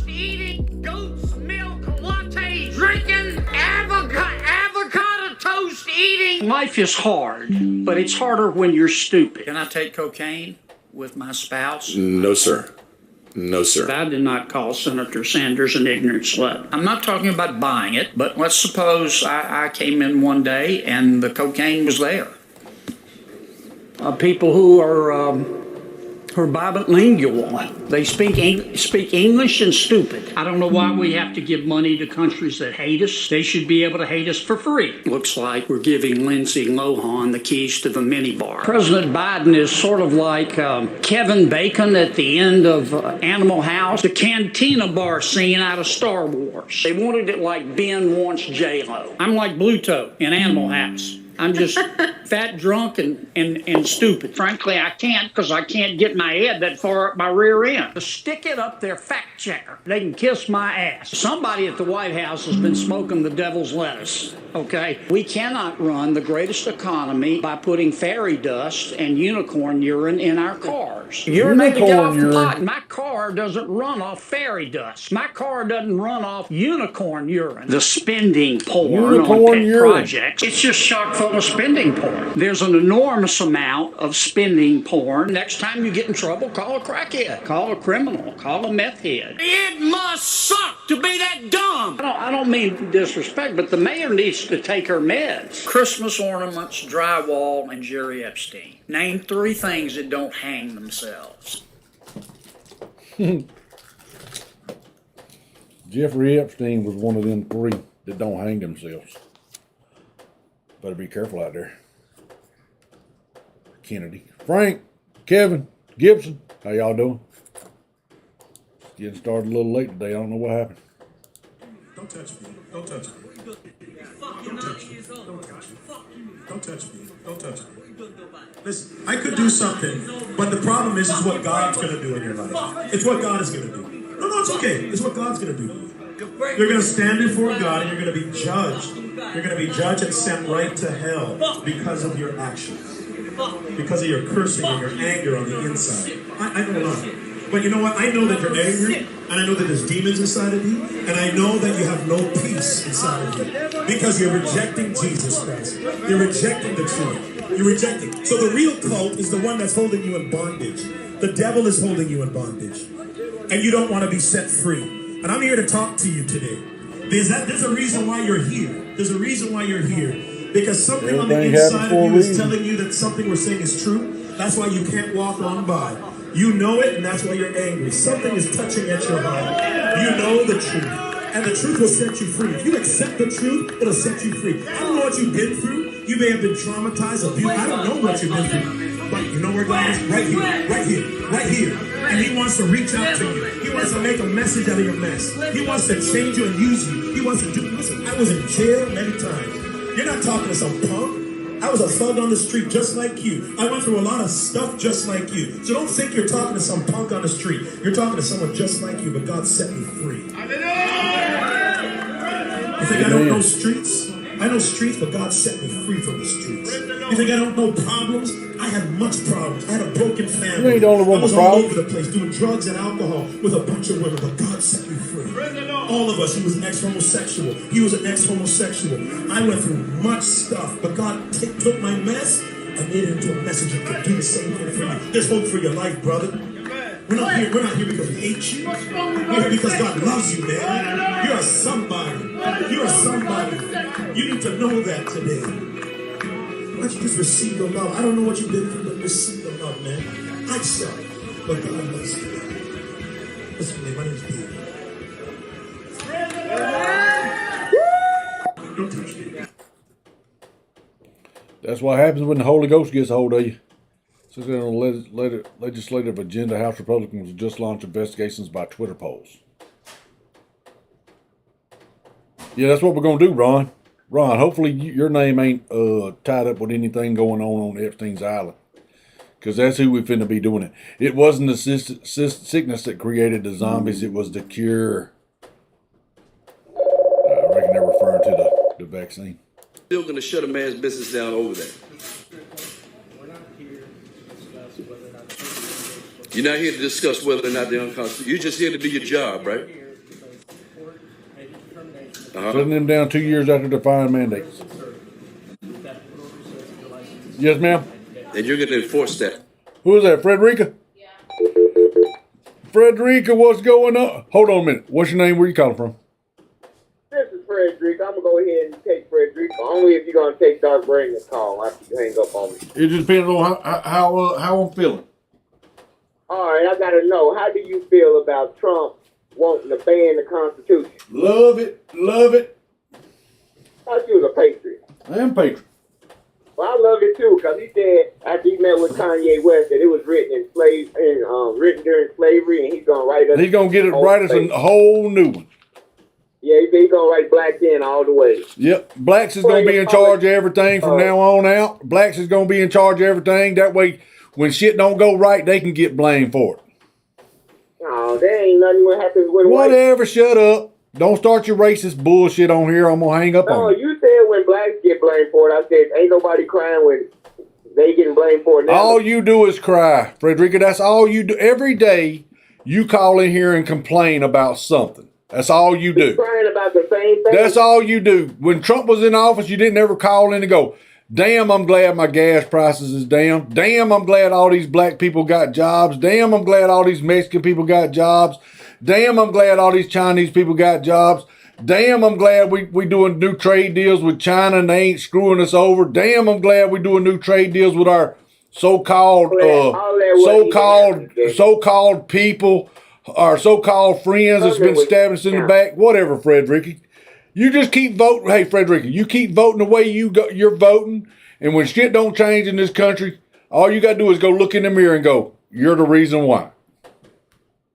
Eating goat's milk latte, drinking avocado toast, eating. Life is hard, but it's harder when you're stupid. Can I take cocaine with my spouse? No, sir. No, sir. I did not call Senator Sanders an ignorant slut. I'm not talking about buying it, but let's suppose I came in one day and the cocaine was there. People who are bilingual, they speak English and stupid. I don't know why we have to give money to countries that hate us. They should be able to hate us for free. Looks like we're giving Lindsay Lohan the keys to the minibar. President Biden is sort of like Kevin Bacon at the end of Animal House, the cantina bar scene out of Star Wars. They wanted it like Ben wants J-Lo. I'm like Bluto in Animal House. I'm just fat, drunk, and stupid. Frankly, I can't because I can't get my head that far up my rear end. To stick it up their fact checker. They can kiss my ass. Somebody at the White House has been smoking the devil's lettuce, okay? We cannot run the greatest economy by putting fairy dust and unicorn urine in our cars. You're making it off the pot. My car doesn't run off fairy dust. My car doesn't run off unicorn urine. The spending porn on pet projects. It's just chock full of spending porn. There's an enormous amount of spending porn. Next time you get in trouble, call a crackhead, call a criminal, call a meth head. It must suck to be that dumb. I don't mean disrespect, but the mayor needs to take her meds. Christmas ornaments, drywall, and Jerry Epstein. Name 3 things that don't hang themselves. Jeffrey Epstein was one of them 3 that don't hang themselves. Better be careful out there. Kennedy. Frank, Kevin, Gibson, how y'all doing? Getting started a little late today. I don't know what happened. Don't touch me. Don't touch me. Don't touch me. Don't touch me. Don't touch me. Listen, I could do something, but the problem is what God's going to do in your life. It's what God is going to do. No, it's okay. It's what God's going to do. You're going to stand before God and you're going to be judged. You're going to be judged and sent right to hell because of your actions. Because of your cursing and your anger on the inside. I know a lot. But you know what? I know that you're angry, and I know that there's demons inside of you, and I know that you have no peace inside of you. Because you're rejecting Jesus Christ. You're rejecting the truth. You're rejecting. So the real cult is the one that's holding you in bondage. The devil is holding you in bondage. And you don't want to be set free. And I'm here to talk to you today. There's a reason why you're here. There's a reason why you're here. Because something on the inside of you is telling you that something we're saying is true. That's why you can't walk on by. You know it, and that's why you're angry. Something is touching at your heart. You know the truth, and the truth will set you free. If you accept the truth, it'll set you free. I don't know what you've been through. You may have been traumatized, abused. I don't know what you've been through. But you know where God is? Right here, right here, right here. And He wants to reach out to you. He wants to make a message out of your mess. He wants to change you and use you. He wants to do. Listen, I was in jail many times. You're not talking to some punk. I was a thug on the street just like you. I went through a lot of stuff just like you. So don't think you're talking to some punk on the street. You're talking to someone just like you, but God set me free. You think I don't know streets? I know streets, but God set me free from the streets. You think I don't know problems? I had much problems. I had a broken family. I was all over the place doing drugs and alcohol with a bunch of women, but God set me free. All of us. He was an ex-homosexual. He was an ex-homosexual. I went through much stuff, but God took my mess and made it into a message that could do the same thing for you. There's hope for your life, brother. We're not here because we hate you. We're here because God loves you, man. You're a somebody. You're a somebody. You need to know that today. Why don't you just receive the love? I don't know what you've been through, but receive the love, man. I'm sorry, but God loves you. Listen, man, my name's Peter. Don't touch me. That's what happens when the Holy Ghost gets a hold of you. So on the legislative agenda, House Republicans will just launch investigations by Twitter polls. Yeah, that's what we're going to do, Ron. Ron, hopefully your name ain't tied up with anything going on Epstein's Island. Because that's who we finna be doing it. It wasn't the sickness that created the zombies. It was the cure. I reckon they're referring to the vaccine. still going to shut a man's business down over that. You're not here to discuss whether or not they're unconstitutional. You're just here to do your job, right? Shutting them down 2 years after defying mandates. Yes, ma'am. And you're going to enforce that. Who is that, Frederica? Yeah. Frederica, what's going on? Hold on a minute. What's your name? Where you calling from? This is Frederica. I'm going to go ahead and take Frederica. Only if you're going to take Dark Brain's call after you hang up on me. It just depends on how I'm feeling. All right, I got to know, how do you feel about Trump wanting to ban the Constitution? Love it. Love it. I thought you was a patriot. I am patriot. Well, I love it too, because he said after he met with Kanye West that it was written written during slavery, and he's going to write us. He's going to get it write us a whole new one. Yeah, he's going to write blacks in all the way. Yep. Blacks is going to be in charge of everything from now on out. Blacks is going to be in charge of everything. That way, when shit don't go right, they can get blamed for it. Oh, there ain't nothing what happens when Whatever, shut up. Don't start your racist bullshit on here. I'm going to hang up No, on you. you said when blacks get blamed for it. I said, ain't nobody crying when they getting blamed for it now. All you do is cry, Frederica. That's all you do. Every day, you call in here and complain about something. That's all you do. Crying about the same thing. That's all you do. When Trump was in office, you didn't ever call in and go, damn, I'm glad my gas prices is down. Damn, I'm glad all these black people got jobs. Damn, I'm glad all these Mexican people got jobs. Damn, I'm glad all these Chinese people got jobs. Damn, I'm glad we doing new trade deals with China and they ain't screwing us over. Damn, I'm glad we doing new trade deals with our so-called people, our so-called friends that's been stabbing us in the back. Whatever, Frederica. You just keep voting. Hey, Frederica, you keep voting the way you're voting. And when shit don't change in this country, all you got to do is go look in the mirror and go, you're the reason why.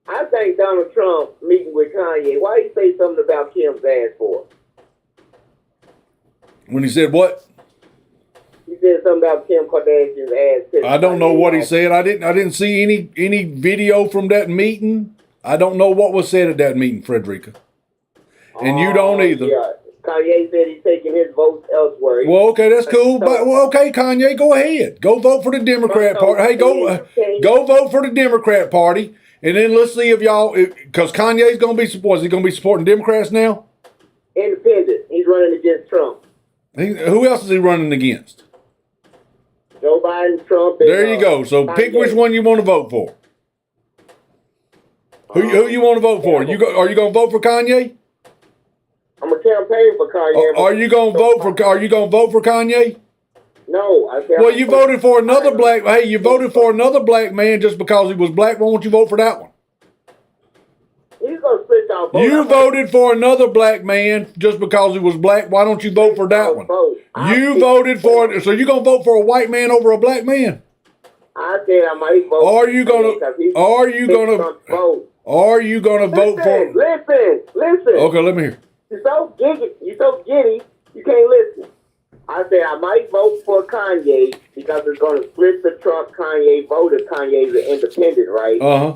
I think Donald Trump meeting with Kanye, why he say something about Kim's ass for? When he said what? He said something about Kim Kardashian's ass. I don't know what he said. I didn't see any video from that meeting. I don't know what was said at that meeting, Frederica. And you don't either. Yeah. Kanye said he's taking his votes elsewhere. Well, okay, that's cool. But well, okay, Kanye, go ahead. Go vote for the Democrat Party. Hey, go vote for the Democrat Party. And then let's see if y'all, because Kanye's going to be supporting. Is he going to be supporting Democrats now? Independent. He's running against Trump. Who else is he running against? Joe Biden, Trump. There you go. So Kanye. pick which one you want to vote for. Who you want to vote for? Are you going to vote for Kanye? I'm gonna campaign for Kanye. Are you going to vote for Kanye? No, I said. Well, you voted for another black. Hey, you voted for another black man just because he was black. Why won't you vote for that one? He's gonna switch out votes. You voted for another black man just because he was black. Why don't you vote for that one? You voted for it, so you gonna vote for a white man over a black man? I said I might vote. Are you gonna vote for? Listen. Okay, let me hear. You're so giddy. You can't listen. I said I might vote for Kanye because it's going to split the Trump-Kanye vote if Kanye's an independent, right? Uh-huh.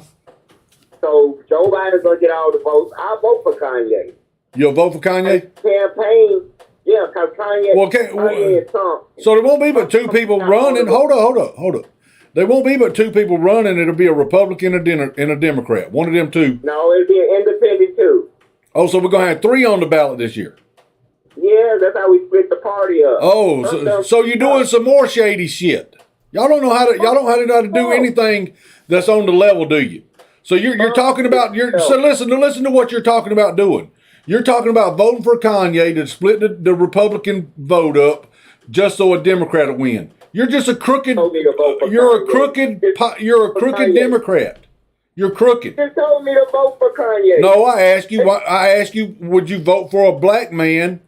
So Joe Biden's going to get all the votes. I'll vote for Kanye. You'll vote for Kanye? Campaign, yeah, because Kanye and Trump. So there won't be but two people running. Hold up. There won't be but two people running. It'll be a Republican and a Democrat. One of them two. No, it'll be an independent too. Oh, so we're going to have three on the ballot this year. Yeah, that's how we split the party up. Oh, so you're doing some more shady shit. Y'all don't know how to do anything that's on the level, do you? So you're talking about so listen to what you're talking about doing. You're talking about voting for Kanye to split the Republican vote up just so a Democrat will win. You're just a crooked. You're a crooked Democrat. You're crooked. You told me to vote for Kanye. No, I asked you, would you vote for a black man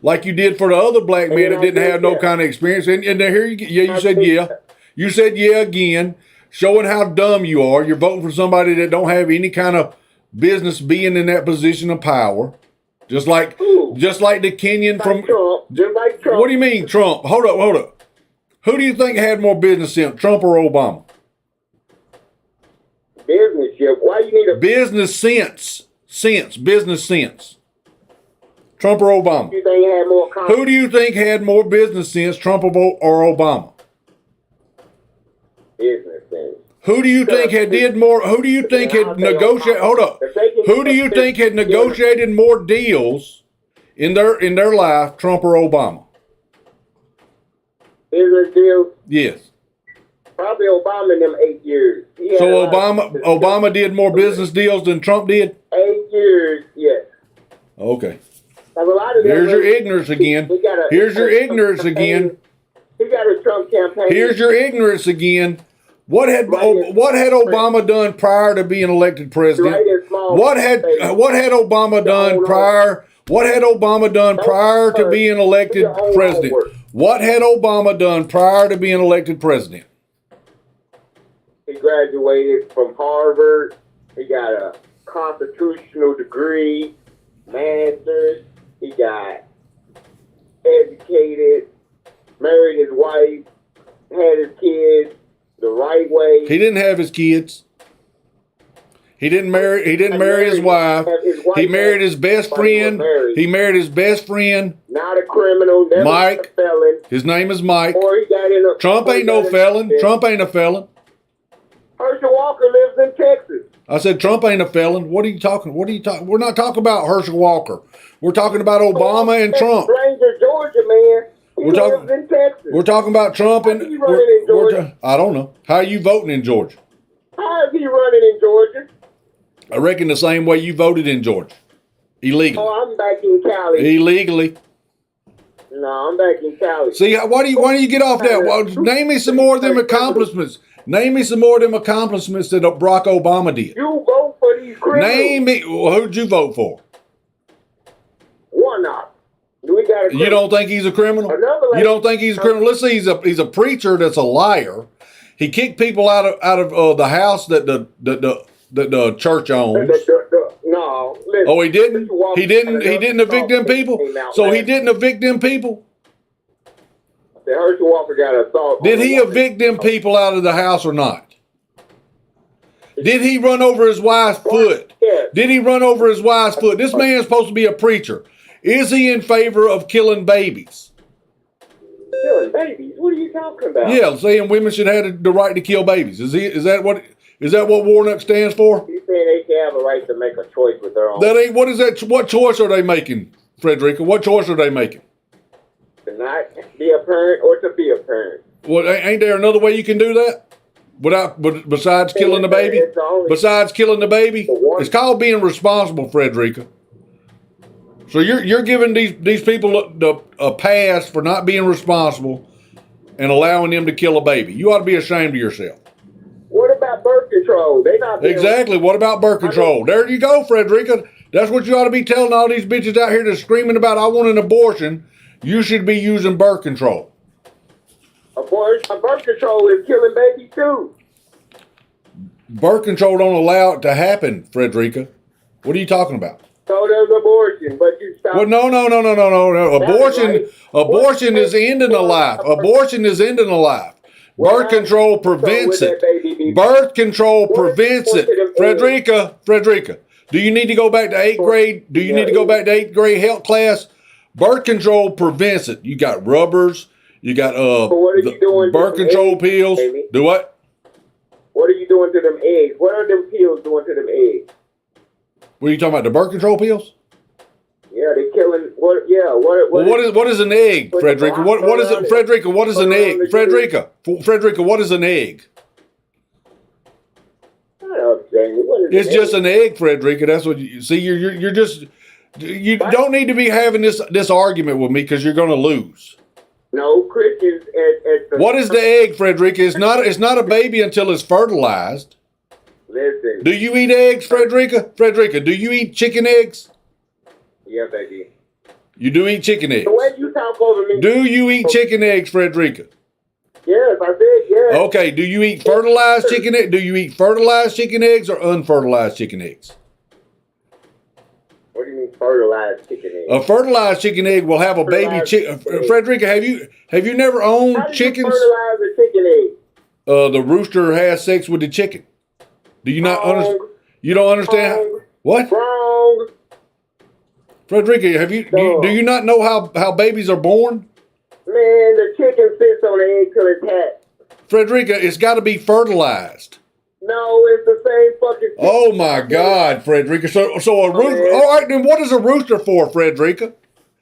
like you did for the other black man that didn't have no kind of experience? And here you said yeah. You said yeah again, showing how dumb you are. You're voting for somebody that don't have any kind of business being in that position of power. Just like the Kenyan from Trump. Just like Trump. What do you mean, Trump? Hold up. Who do you think had more business sense, Trump or Obama? Business, why you need a business sense? Business sense. Trump or Obama? You think had more Who do you think had more business sense, Trump or Obama? business sense? Who do you think had did more? Who do you think had negotiated? Hold up. Who do you think had negotiated more deals in their life, Trump or Obama? Business deal? Yes. Probably Obama in them 8 years. So Obama did more business deals than Trump did? 8 years, yes. Okay. Like a lot of Here's your ignorance again. Here's your ignorance again. He got a Trump campaign. Here's your ignorance again. What had Obama done prior to being elected president? What had Obama done prior? What had Obama done prior to being elected president? What had Obama done prior to being elected president? He graduated from Harvard. He got a constitutional degree, master's. He got educated, married his wife, had his kids the right way. He didn't have his kids. He didn't marry his wife. He married his best friend. He married his best friend. Not a criminal, never Mike. a felon. His name is Mike. Or he got in a, Trump ain't no felon. Trump ain't a felon. Herschel Walker lives in Texas. I said Trump ain't a felon. What are you talking? We're not talking about Herschel Walker. We're talking about Obama and Trump. Ranger, Georgia, man. He lives in Texas. We're talking about Trump and How's he running in Georgia? I don't know. How are you voting in Georgia? How is he running in Georgia? I reckon the same way you voted in Georgia. Illegally. Oh, I'm back in Cali. Illegally. No, I'm back in Cali. See, why do you get off that? Well, name me some more of them accomplishments. Name me some more of them accomplishments that Barack Obama did. You vote for these criminals. Name me. Well, who'd you vote for? Warnock. We got a You don't think he's a criminal? You don't think he's a criminal? Let's see. He's a preacher that's a liar. He kicked people out of the house that the church owns. No. Listen, Oh, he didn't. He didn't evict them people. So he didn't evict them people. The Herschel Walker got assault. Did he evict them people out of the house or not? Did he run over his wife's foot? Did he run over his wife's foot? This man's supposed to be a preacher. Is he in favor of killing babies? Killing babies? What are you talking about? Yeah, saying women should have the right to kill babies. Is that what Warnock stands for? He's saying they can have a right to make a choice with their own. That ain't what is that? What choice are they making, Frederica? What choice are they making? To not be a parent or to be a parent. Well, ain't there another way you can do that? Besides killing the baby? Besides killing the baby? It's called being responsible, Frederica. So you're giving these people a pass for not being responsible and allowing them to kill a baby. You ought to be ashamed of yourself. What about birth control? They not being Exactly. What about birth control? There you go, Frederica. That's what you ought to be telling all these bitches out here that's screaming about, I want an abortion. You should be using birth control. Birth control is killing babies too. Birth control don't allow it to happen, Frederica. What are you talking about? So there's abortion, but you stop. Well, no. Abortion is ending a life. Abortion is ending a life. Birth control prevents it. Birth control prevents it. Frederica, do you need to go back to 8th grade? Do you need to go back to 8th grade health class? Birth control prevents it. You got rubbers. You got birth control pills. Baby? Do what? What are you doing to them eggs? What are them pills doing to them eggs? What are you talking about? The birth control pills? Yeah, they killing. What? Yeah. What is an egg, Frederica? What is it, Frederica? What is an egg, Frederica? What is an egg? It's just an egg, Frederica. That's what you see. You're just. You don't need to be having this argument with me because you're going to lose. No, Christians at the. What is the egg, Frederica? It's not a baby until it's fertilized. Listen. Do you eat eggs, Frederica? Frederica, do you eat chicken eggs? Yeah, baby. You do eat chicken eggs. The way you talk over me. Do you eat chicken eggs, Frederica? Yes, I did. Yes. Okay. Do you eat fertilized chicken eggs? Do you eat fertilized chicken eggs or unfertilized chicken eggs? What do you mean fertilized chicken egg? A fertilized chicken egg will have a baby chicken. Frederica, have you never owned How do chickens? you fertilize a chicken egg? The rooster has sex with the chicken. Do you not understand? You don't understand? What? Wrong. Frederica, have you do you not know how babies are born? Man, the chicken sits on the egg till it's hatched. Frederica, it's got to be fertilized. No, it's the same fucking thing. Oh my God, Frederica. So a rooster. man. All right, then what is a rooster for, Frederica?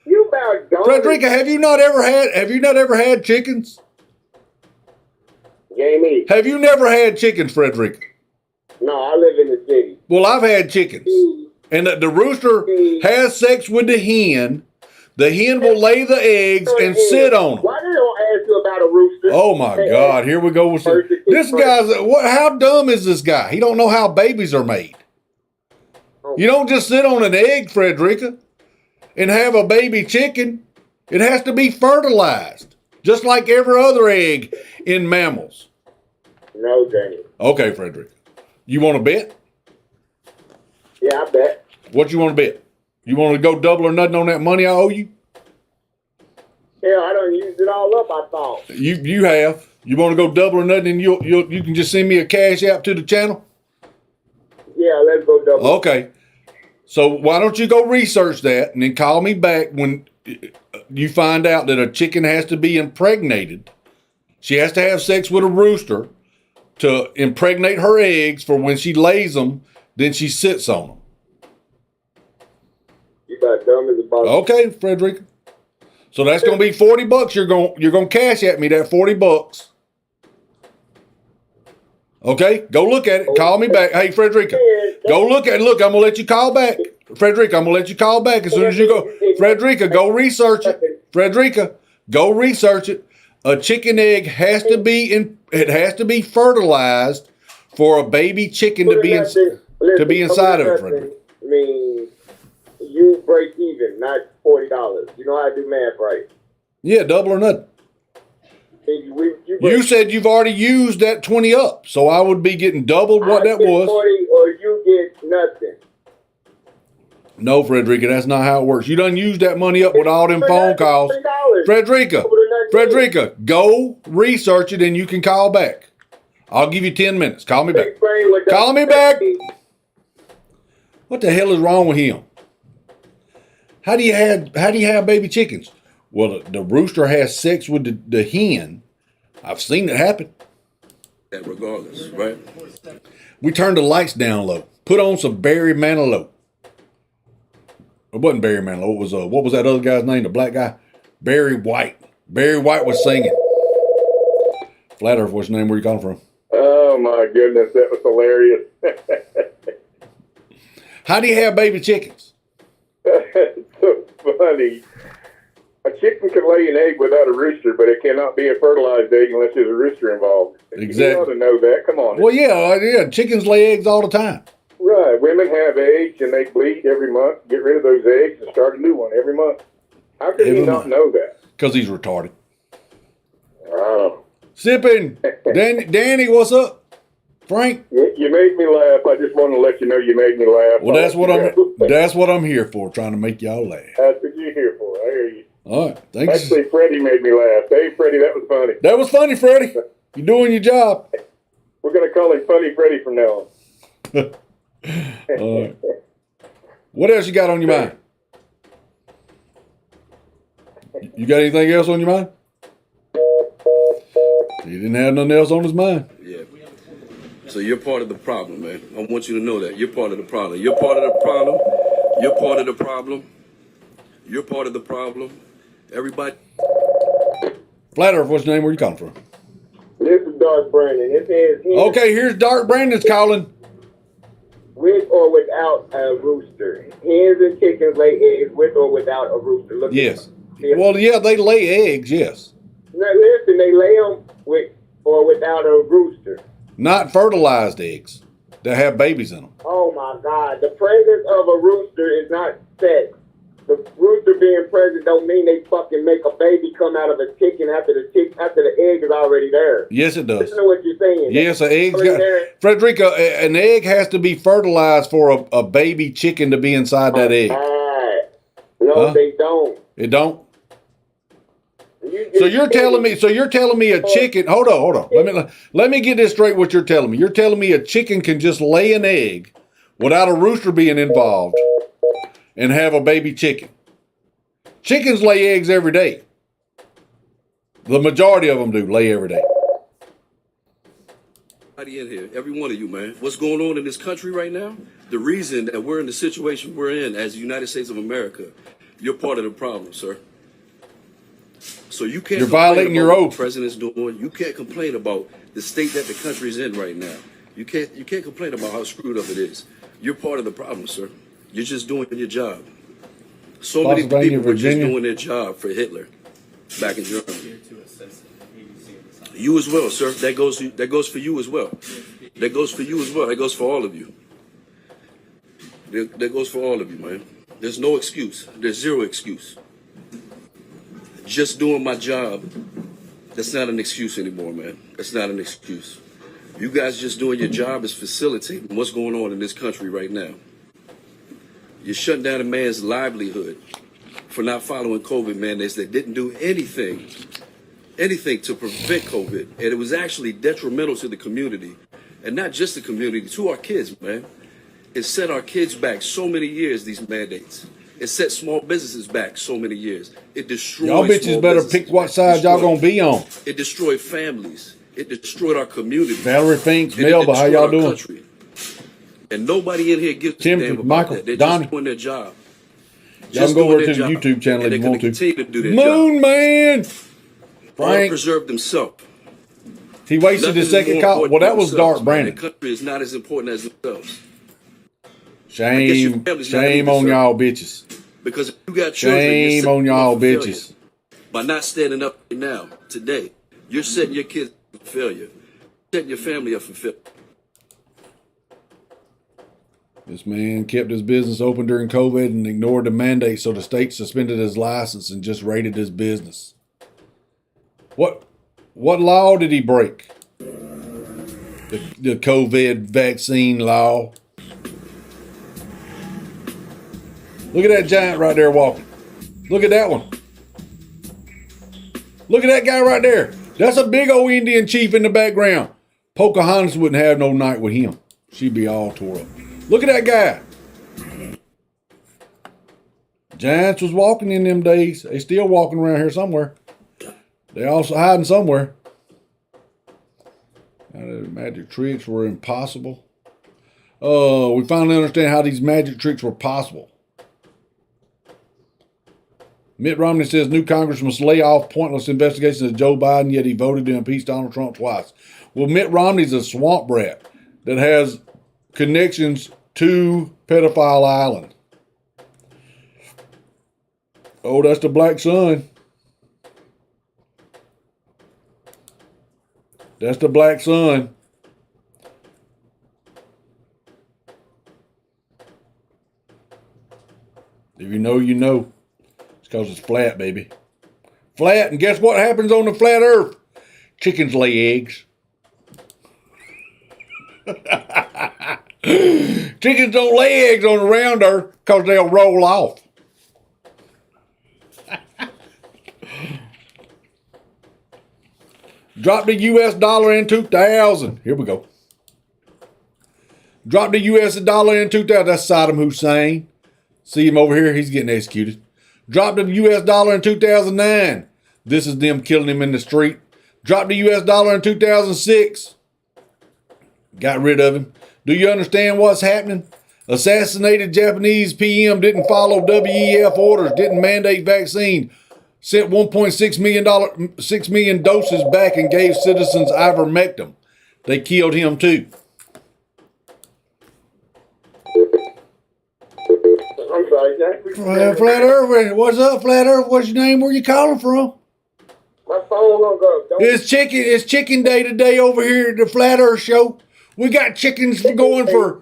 You about gone. Frederica, have you not ever had chickens? Jamie. Have you never had chickens, Frederica? No, I live in the city. Well, I've had chickens. And the rooster has sex with the hen. The hen will lay the eggs and sit on them. Why they don't ask you about a rooster? Oh my God! Here we go with this guy's. What? How dumb is this guy? He don't know how babies are made. You don't just sit on an egg, Frederica, and have a baby chicken. It has to be fertilized, just like every other egg in mammals. No, Jamie. Okay, Frederica. You want to bet? Yeah, I bet. What you want to bet? You want to go double or nothing on that money I owe you? Hell, I done used it all up, I thought. You have. You want to go double or nothing, and you can just send me a cash app to the channel? Yeah, let's go double. Okay. So why don't you go research that and then call me back when you find out that a chicken has to be impregnated. She has to have sex with a rooster to impregnate her eggs for when she lays them, then she sits on them. You about dumb as a bug. Okay, Frederica. So that's going to be $40. You're going to cash at me that $40. Okay, go look at it. Call me back. Hey, Frederica, go look at it. Look, I'm going to let you call back. Frederica, I'm going to let you call back as soon as you go. Frederica, go research it. Frederica, go research it. A chicken egg has to be fertilized for a baby chicken to be inside of it, Frederica. I mean, you break even, not $40. You know how to do math, right? Yeah, double or nothing. You said you've already used that 20 up, so I would be getting double what that was. 40 or you get nothing. No, Frederica, that's not how it works. You done used that money up with all them phone calls. Frederica, go research it and you can call back. I'll give you 10 minutes. Call me back. Call me back. What the hell is wrong with him? How do you have baby chickens? Well, the rooster has sex with the hen. I've seen it happen. Yeah, regardless, right? We turned the lights down low. Put on some Barry Manilow. It wasn't Barry Manilow. It was what was that other guy's name? The black guy, Barry White. Barry White was singing. Flat Earth, what's your name? Where you calling from? Oh my goodness, that was hilarious. How do you have baby chickens? It's so funny. A chicken can lay an egg without a rooster, but it cannot be a fertilized egg unless there's a rooster involved. Exactly. You ought to know that. Come on. Well, yeah. Chickens lay eggs all the time. Right. Women have eggs and they bleed every month. Get rid of those eggs and start a new one every month. How can you not know that? Because he's retarded. Oh. Sipping. Danny, what's up? Frank? You made me laugh. I just want to let you know you made me laugh. Well, that's what I'm here for, trying to make y'all laugh. That's what you're here for. I hear you. All right. Thanks. Actually, Freddie made me laugh. Hey, Freddie, that was funny. That was funny, Freddie. You're doing your job. We're going to call him Funny Freddie from now on. All right. What else you got on your mind? You got anything else on your mind? He didn't have nothing else on his mind. Yeah. So you're part of the problem, man. I want you to know that. You're part of the problem. You're part of the problem. You're part of the problem. You're part of the problem. Everybody. Flat Earth, what's your name? Where you calling from? This is Dark Brandon. It says Okay, here's Dark Brandon's calling. with or without a rooster. Hens and chickens lay eggs with or without a rooster. Look Yes. Well, yeah, they lay eggs, yes. Now listen, they lay them with or without a rooster. Not fertilized eggs that have babies in them. Oh my God! The presence of a rooster is not sex. The rooster being present don't mean they fucking make a baby come out of a chicken after the egg is already there. Yes, it does. Listen to what you're saying. Yes, an egg's got, Frederica, an egg has to be fertilized for a baby chicken to be inside that egg. No, they don't. It don't. So you're telling me a chicken. Hold on. Let me get this straight. What you're telling me? You're telling me a chicken can just lay an egg without a rooster being involved, and have a baby chicken. Chickens lay eggs every day. The majority of them do lay every day. Everybody in here, every one of you, man. What's going on in this country right now? The reason that we're in the situation we're in as the United States of America, you're part of the problem, sir. So you can't. You're violating your oath. What the president's doing. You can't complain about the state that the country's in right now. You can't complain about how screwed up it is. You're part of the problem, sir. You're just doing your job. So many people were just doing their job for Hitler back in Germany. You as well, sir. That goes for you as well. That goes for you as well. That goes for all of you. That goes for all of you, man. There's no excuse. There's zero excuse. Just doing my job, that's not an excuse anymore, man. That's not an excuse. You guys just doing your job is facilitating what's going on in this country right now. You're shutting down a man's livelihood for not following COVID mandates that didn't do anything to prevent COVID. And it was actually detrimental to the community. And not just the community, to our kids, man. It set our kids back so many years, these mandates. It set small businesses back so many years. It destroyed y'all bitches better pick what side y'all gonna be on. It destroyed families. It destroyed our community. Valerie Finks, Melba, how y'all doing? Country. And nobody in here gives a damn about Michael, that. They're Donnie. just doing their job. Y'all can go over to the YouTube channel if you want to. Continue to do their Moon job. Man! Frank Frank. preserved himself. He wasted his second call. Well, that was Dark Brandon. The country is not as important as themselves. Shame on y'all bitches. Because if you got children, Shame on y'all bitches. By not standing up right now, today, you're setting your kids up for failure. Setting your family up for failure. This man kept his business open during COVID and ignored the mandate, so the state suspended his license and just raided his business. What law did he break? The COVID vaccine law. Look at that giant right there walking. Look at that one. Look at that guy right there. That's a big old Indian chief in the background. Pocahontas wouldn't have no night with him. She'd be all tore up. Look at that guy. Giants was walking in them days. They still walking around here somewhere. They also hiding somewhere. Magic tricks were impossible. We finally understand how these magic tricks were possible. Mitt Romney says new Congress must lay off pointless investigations of Joe Biden, yet he voted to impeach Donald Trump twice. Well, Mitt Romney's a swamp rat that has connections to Pedophile Island. Oh, that's the black sun. That's the black sun. If you know, you know. It's because it's flat, baby. Flat, and guess what happens on the flat earth? Chickens lay eggs. Chickens don't lay eggs on the round earth because they'll roll off. Drop the US dollar in 2000. Here we go. Drop the US dollar in 2000. That's Saddam Hussein. See him over here? He's getting executed. Drop the US dollar in 2009. This is them killing him in the street. Drop the US dollar in 2006. Got rid of him. Do you understand what's happening? Assassinated Japanese PM didn't follow WEF orders, didn't mandate vaccine. Sent 6 million doses back and gave citizens ivermectin. They killed him too. I'm sorry, Jack. Flat Earth, what's up, Flat Earth? What's your name? Where you calling from? My phone gonna go. It's chicken day today over here at the Flat Earth show. We got chickens going for,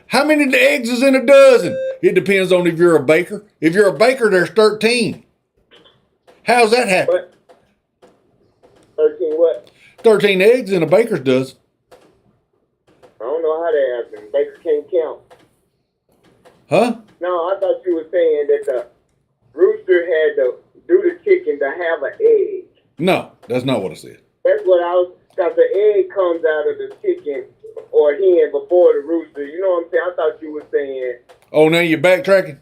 how many eggs is in a dozen? It depends on if you're a baker. If you're a baker, there's 13. How's that happen? What? 13 what? 13 eggs in a baker's dozen. I don't know how that happened. Bakers can't count. Huh? No, I thought you were saying that the rooster had to do the chicken to have an egg. No, that's not what I said. That's what I was, because the egg comes out of the chicken or hen before the rooster. You know what I'm saying? I thought you were saying. Oh, now you're backtracking?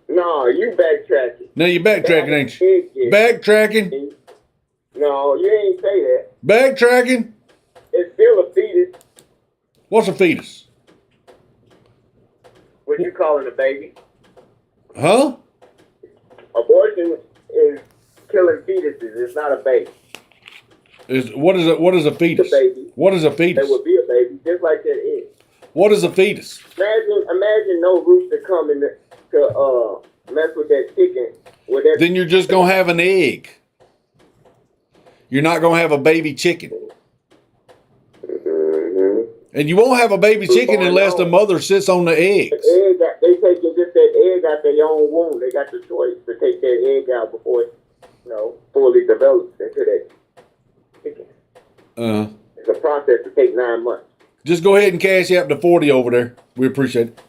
No, you backtracking. Now you're backtracking, ain't you? Backtracking. No, you ain't say that. Backtracking. It's still a fetus. What's a fetus? What you calling a baby? Huh? Abortion is killing fetuses. It's not a baby. What is a fetus? It's a baby. What is a fetus? It would be a baby, just like that is. What is a fetus? Imagine no rooster coming to mess with that chicken. Then you're just gonna have an egg. You're not gonna have a baby chicken. Mm-hmm. And you won't have a baby chicken unless the mother sits on the eggs. They taking just that egg out their own womb. They got the choice to take that egg out before it, fully develops into that chicken. It's a process to take 9 months. Just go ahead and cash out the 40 over there. We appreciate it.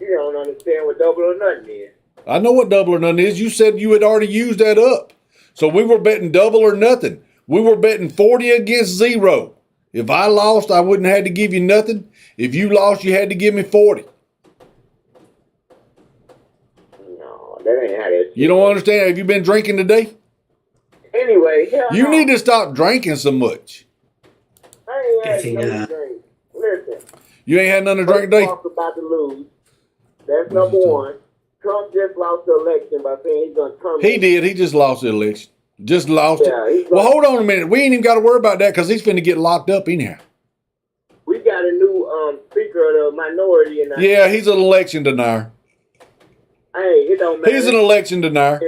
You don't understand what double or nothing is. I know what double or nothing is. You said you had already used that up. So we were betting double or nothing. We were betting 40 against 0. If I lost, I wouldn't have had to give you nothing. If you lost, you had to give me 40. No, that ain't how that. You don't understand? Have you been drinking today? Anyway, you need to stop drinking so much. I ain't had no drink. Listen. You ain't had nothing to drink today? Talk about to lose. That's number one. Trump just lost the election by saying he's going to terminate. He did. He just lost the election. Just lost it. Well, hold on a minute. We ain't even got to worry about that because he's finna get locked up anyhow. We got a new speaker of the minority in that. Yeah, he's an election denier. Hey, it don't matter. He's an election denier.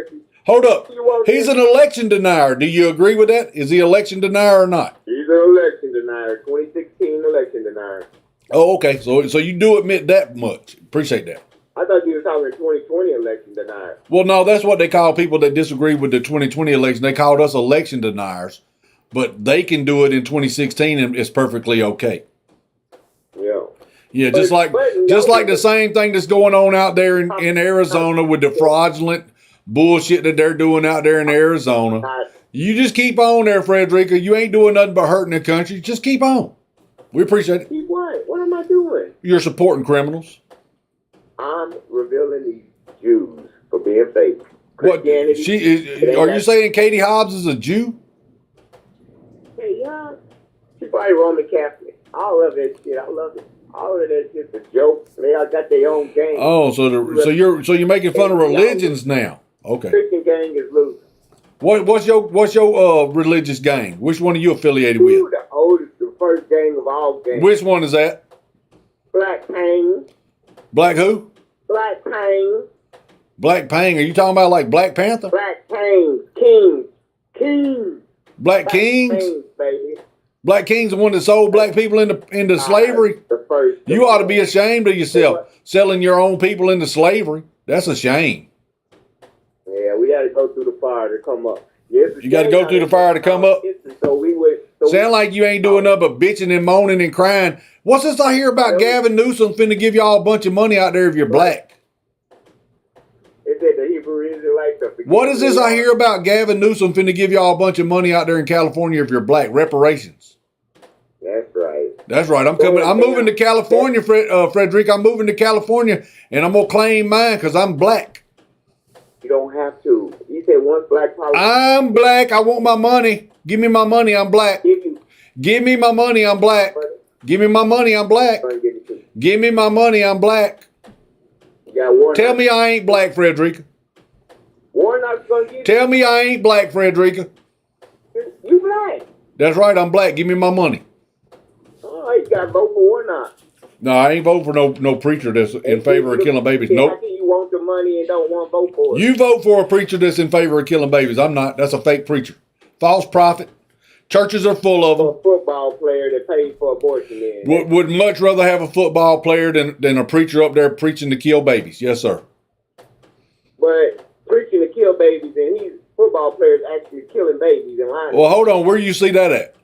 Hold up. He's an election denier. Do you agree with that? Is he election denier or not? He's an election denier. 2016 election denier. Oh, okay. So you do admit that much. Appreciate that. I thought you were talking 2020 election denier. Well, no, that's what they call people that disagree with the 2020 election. They called us election deniers, but they can do it in 2016 and it's perfectly okay. Yeah. Yeah, just like the same thing that's going on out there in Arizona with the fraudulent bullshit that they're doing out there in Arizona. You just keep on there, Frederica. You ain't doing nothing but hurting the country. Just keep on. We appreciate it. Keep what? What am I doing? You're supporting criminals. I'm revealing these Jews for being fake. What? Are you saying Katie Hobbs is a Jew? Hey, yeah. She's probably Roman Catholic. All of that shit. I love it. All of that shit's a joke. They all got their own gang. Oh, so you're making fun of religions now. Okay. Christian gang is loose. What's your religious gang? Which one are you affiliated with? The oldest, the first gang of all gangs. Which one is that? Black Pain. Black who? Black Pain. Black Pain. Are you talking about like Black Panther? Black Pain. Kings. Black Kings? Pains, baby. Black Kings the one that sold black people into slavery? You ought to be ashamed of yourself. Selling your own people into slavery. That's a shame. Yeah, we had to go through the fire to come up. Yes, you got to go through the fire to come up? Sound like you ain't doing nothing but bitching and moaning and crying. What's this I hear about Gavin Newsom finna give y'all a bunch of money out there if you're black? Is it the Hebrew Israelites? What is this I hear about Gavin Newsom finna give y'all a bunch of money out there in California if you're black? Reparations. That's right. That's right. I'm moving to California, Frederick. I'm moving to California, and I'm gonna claim mine because I'm black. You don't have to. You said one black politician. I'm black. I want my money. Give me my money. I'm black. Give me my money. I'm black. Give me my money. I'm black. Give me my money. I'm black. Tell me I ain't black, Frederica. Tell me I ain't black, Frederica. You black. That's right. I'm black. Give me my money. Oh, you got to vote for Warnock. No, I ain't voting for no preacher that's in favor of killing babies. Nope. How can you want the money and don't want to vote for it? You vote for a preacher that's in favor of killing babies. I'm not. That's a fake preacher. False prophet. Churches are full of them. A football player that pays for abortion. Would much rather have a football player than a preacher up there preaching to kill babies. Yes, sir. But preaching to kill babies and he's football players actually killing babies and lying. Well, hold on. Where do you see that at?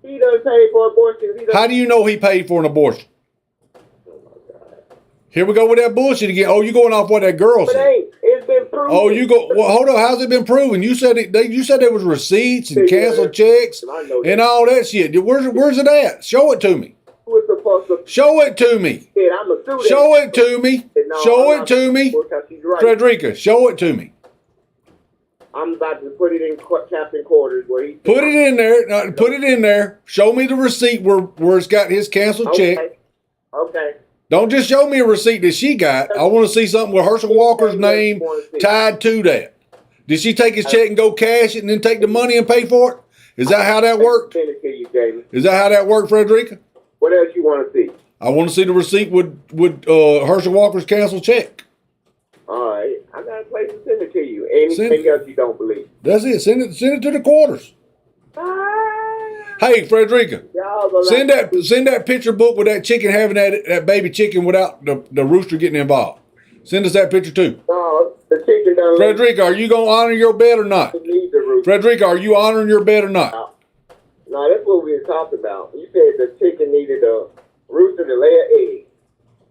He doesn't pay for abortion. How do you know he paid for an abortion? Oh my God. Here we go with that bullshit again. Oh, you going off what that girl said? It's been proven. Oh, you go. Well, hold on. How's it been proven? You said you said there was receipts and canceled checks and all that shit. Where's it at? Show it to me. He was supposed to Show it to me. Said, I'm a student. Show it to me. No, Show I'm it to not- me. Because she's right. Frederica, show it to me. I'm about to put it in captain quarters where he Put it in there. Put it in there. Show me the receipt where it's got his canceled check. Okay. Don't just show me a receipt that she got. I want to see something with Herschel Walker's name tied to that. Did she take his check and go cash it and then take the money and pay for it? Is that how that worked? Send it to you, Jamie. Is that how that worked, Frederica? What else you want to see? I want to see the receipt with Herschel Walker's canceled check. All right. I got a place to send it to you. Anything else you don't believe? That's it. Send it to the quarters. Hey, Frederica, send that picture book with that chicken having that baby chicken without the rooster getting involved. Send us that picture too. No, the chicken done. Frederica, are you gonna honor your bet or not? Need the rooster. Frederica, are you honoring your bet or not? No, that's what we were talking about. You said the chicken needed a rooster to lay an egg.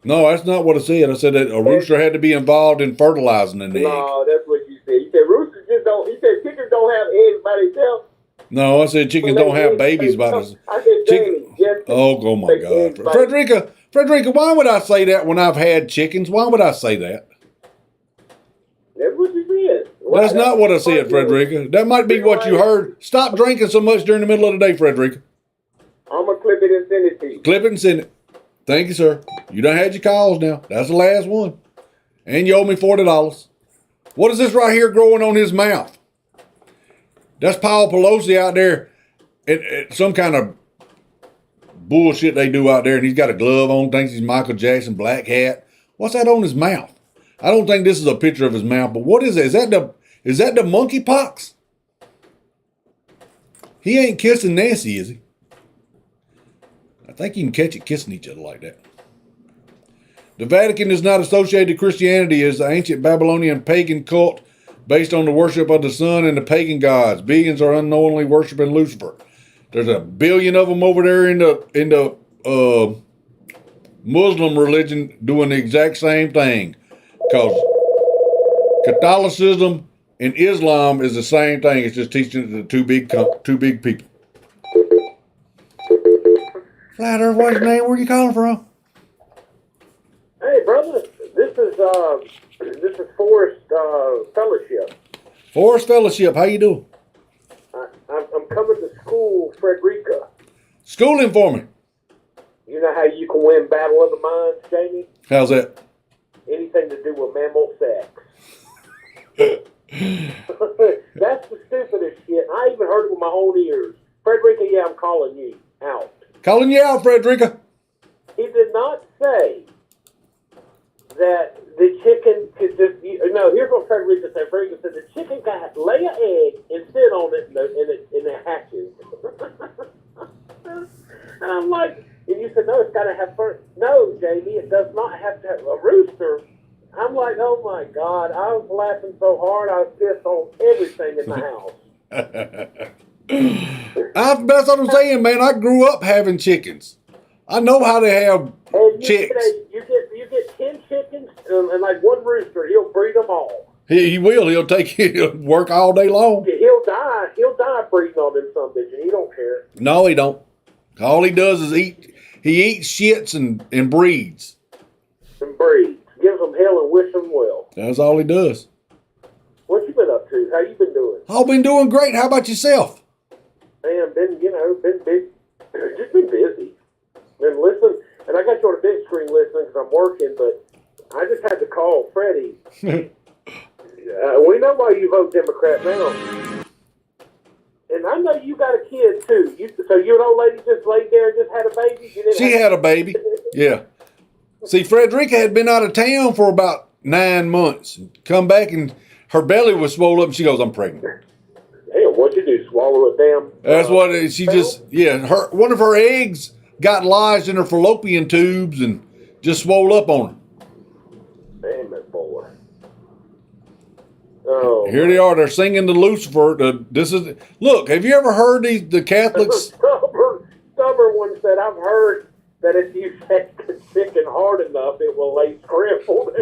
No, that's not what I said. I said that a rooster had to be involved in fertilizing an egg. No, that's what you said. You said roosters just don't. You said chickens don't have eggs by themselves. No, I said chickens don't have babies by themselves. I said chicken. Oh my God, Frederica, why would I say that when I've had chickens? Why would I say that? That's what you said. That's not what I said, Frederica. That might be what you heard. Stop drinking so much during the middle of the day, Frederica. I'm gonna clip it and send it to you. Clip it and send it. Thank you, sir. You done had your calls now. That's the last one. And you owe me $40. What is this right here growing on his mouth? That's Paul Pelosi out there at some kind of bullshit they do out there, and he's got a glove on, thinks he's Michael Jackson, black hat. What's that on his mouth? I don't think this is a picture of his mouth, but what is it? Is that the monkeypox? He ain't kissing Nancy, is he? I think you can catch it kissing each other like that. The Vatican is not associated to Christianity as the ancient Babylonian pagan cult based on the worship of the sun and the pagan gods. Vegans are unknowingly worshiping Lucifer. There's a billion of them over there in the Muslim religion doing the exact same thing. Because Catholicism and Islam is the same thing. It's just teaching it to two big people. Flat Earth, what's your name? Where you calling from? Hey, brother, this is Forest Fellowship. Forest Fellowship, how you doing? I'm coming to school, Frederica. Schooling for me. You know how you can win Battle of the Minds, Jamie? How's that? Anything to do with mammal sex. That's the stupidest shit. I even heard it with my own ears. Frederica, yeah, I'm calling you out. Calling you out, Frederica. He did not say that the chicken could just, no, here's what Frederica said. Frederica said the chicken can lay an egg and sit on it and it hatches. And I'm like, and you said, no, it's got to have fur. No, Jamie, it does not have to have a rooster. I'm like, oh my God, I was laughing so hard I pissed on everything in the house. That's what I'm saying, man. I grew up having chickens. I know how to have chicks. You get 10 chickens and like one rooster, he'll breed them all. He will. He'll work all day long. He'll die breeding on them some bitch, and he don't care. No, he don't. All he does is eat. He eats shits and breeds. And breeds. Gives them hell and wish them well. That's all he does. What you been up to? How you been doing? I've been doing great. How about yourself? Man, been big. Just been busy. Been listening, and I got you on a big screen listening because I'm working, but I just had to call Freddie. We know why you vote Democrat now. And I know you got a kid, too. So you and old lady just laid there and just had a baby? She had a baby. Yeah. See, Frederica had been out of town for about 9 months. Come back and her belly was swollen up and she goes, I'm pregnant. Damn, what'd you do, swallow a damn... That's what she just... Yeah, one of her eggs got lodged in her fallopian tubes and just swole up on her. Damn it, boy. Oh, here they are. They're singing to Lucifer. Look. Have you ever heard the Catholics? Stubborn one said, "I've heard that if you shake the chicken hard enough, it will lay scrambled."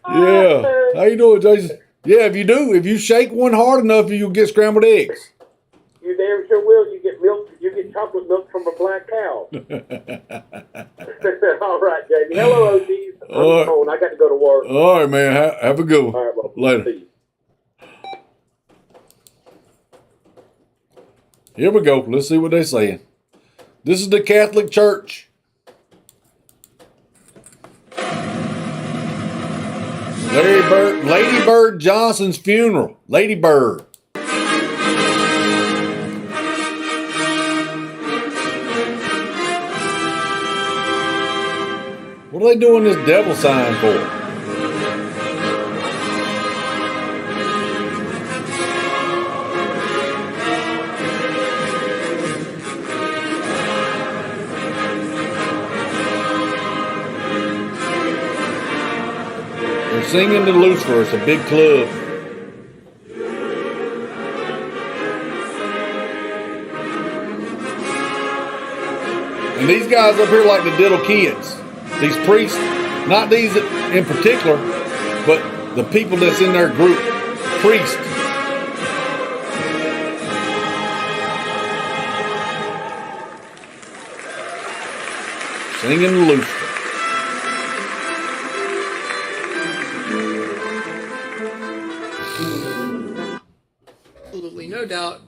Yeah. How you doing, Jason? Yeah, if you shake one hard enough, you'll get scrambled eggs. You damn sure will. You get milk. You get chocolate milk from a black cow. All right, Jamie. Hello, ODs. All right. I got to go to work. All right, man. Have a good one. All right, bro. Later. See you. Here we go. Let's see what they're saying. This is the Catholic Church. Lady Bird Johnson's funeral. Lady Bird. What are they doing this devil sign for? They're singing to Lucifer. It's a big club. And these guys up here like the little kids. These priests, not these in particular, but the people that's in their group. Priests. Singing to Lucifer. Absolutely no doubt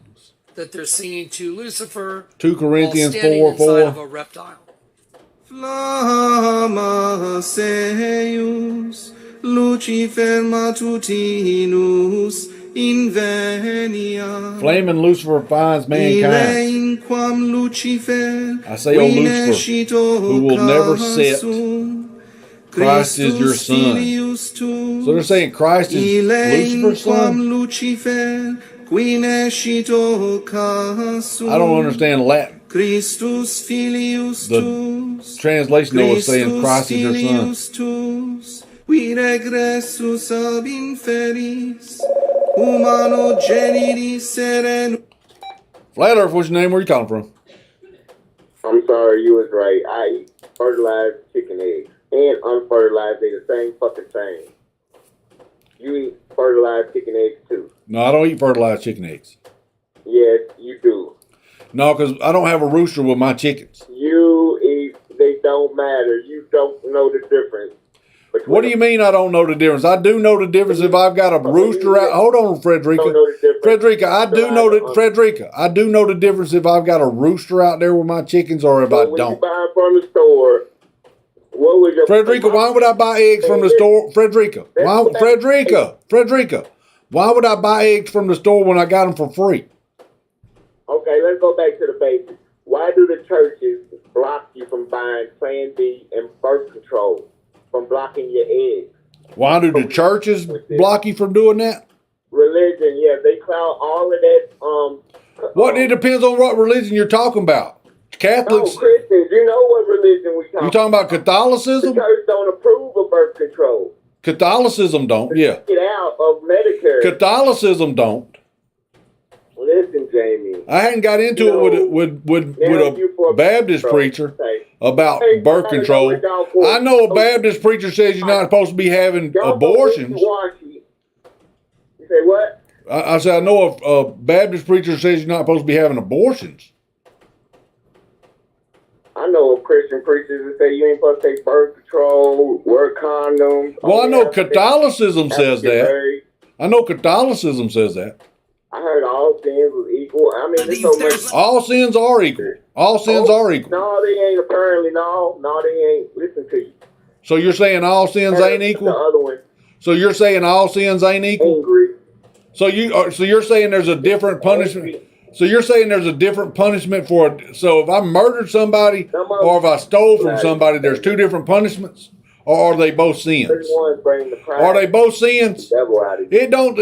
that they're singing to Lucifer 2 Corinthians while standing 4:4. inside of a reptile. Flama Seius Lucifer matutinus invenia. Flaming Lucifer finds mankind. In quam Lucifer I say, O Lucifer, who will never set, Christ is your son. So they're saying Christ is Lucifer's son? I don't understand Latin. Christus filius The translation though is saying Christ is your son. Qui regressus ab inferis, humano generi seren. Flat Earth, what's your name? Where you calling from? I'm sorry, you was right. I eat fertilized chicken eggs and unfertilized. They're the same fucking thing. You eat fertilized chicken eggs too. No, I don't eat fertilized chicken eggs. Yes, you do. No, because I don't have a rooster with my chickens. You eat. They don't matter. You don't know the difference. What do you mean I don't know the difference? I do know the difference if I've got a rooster out. Hold on, Frederica. Frederica, I do know that. Frederica, I do know the difference if I've got a rooster out there with my chickens or if I When don't. you buy from the store, what was your Frederica, why would I buy eggs from the store? Frederica, why would I buy eggs from the store when I got them for free? Okay, let's go back to the basics. Why do the churches block you from buying Plan B and birth control, from blocking your eggs? Why do the churches block you from doing that? Religion, yeah, they cloud all of that. What? It depends on what religion you're talking about. Catholics. No, Christians, you know what religion we You talking about The Catholicism? church don't approve of birth control. Catholicism don't. Yeah. Get out of Medicare. Catholicism don't. Listen, Jamie. I hadn't got into it with a Baptist preacher about birth control. I know a Baptist preacher says you're not supposed to be having abortions. You say what? I said I know a Baptist preacher says you're not supposed to be having abortions. I know of Christian preachers that say you ain't supposed to take birth control, wear condoms. Well, I know Catholicism says that. I know Catholicism says that. I heard all sins was equal. I mean, there's so much. All sins are equal. All sins are equal. No, they ain't. Apparently, no, they ain't. Listen to you. So you're saying all sins ain't The equal? other one, So you're saying all sins ain't equal? angry. So you're saying there's a different punishment. So you're saying there's a different punishment for. So if I murdered somebody or if I stole from somebody, there's two different punishments, or are they both sins? Are they both sins? It don't.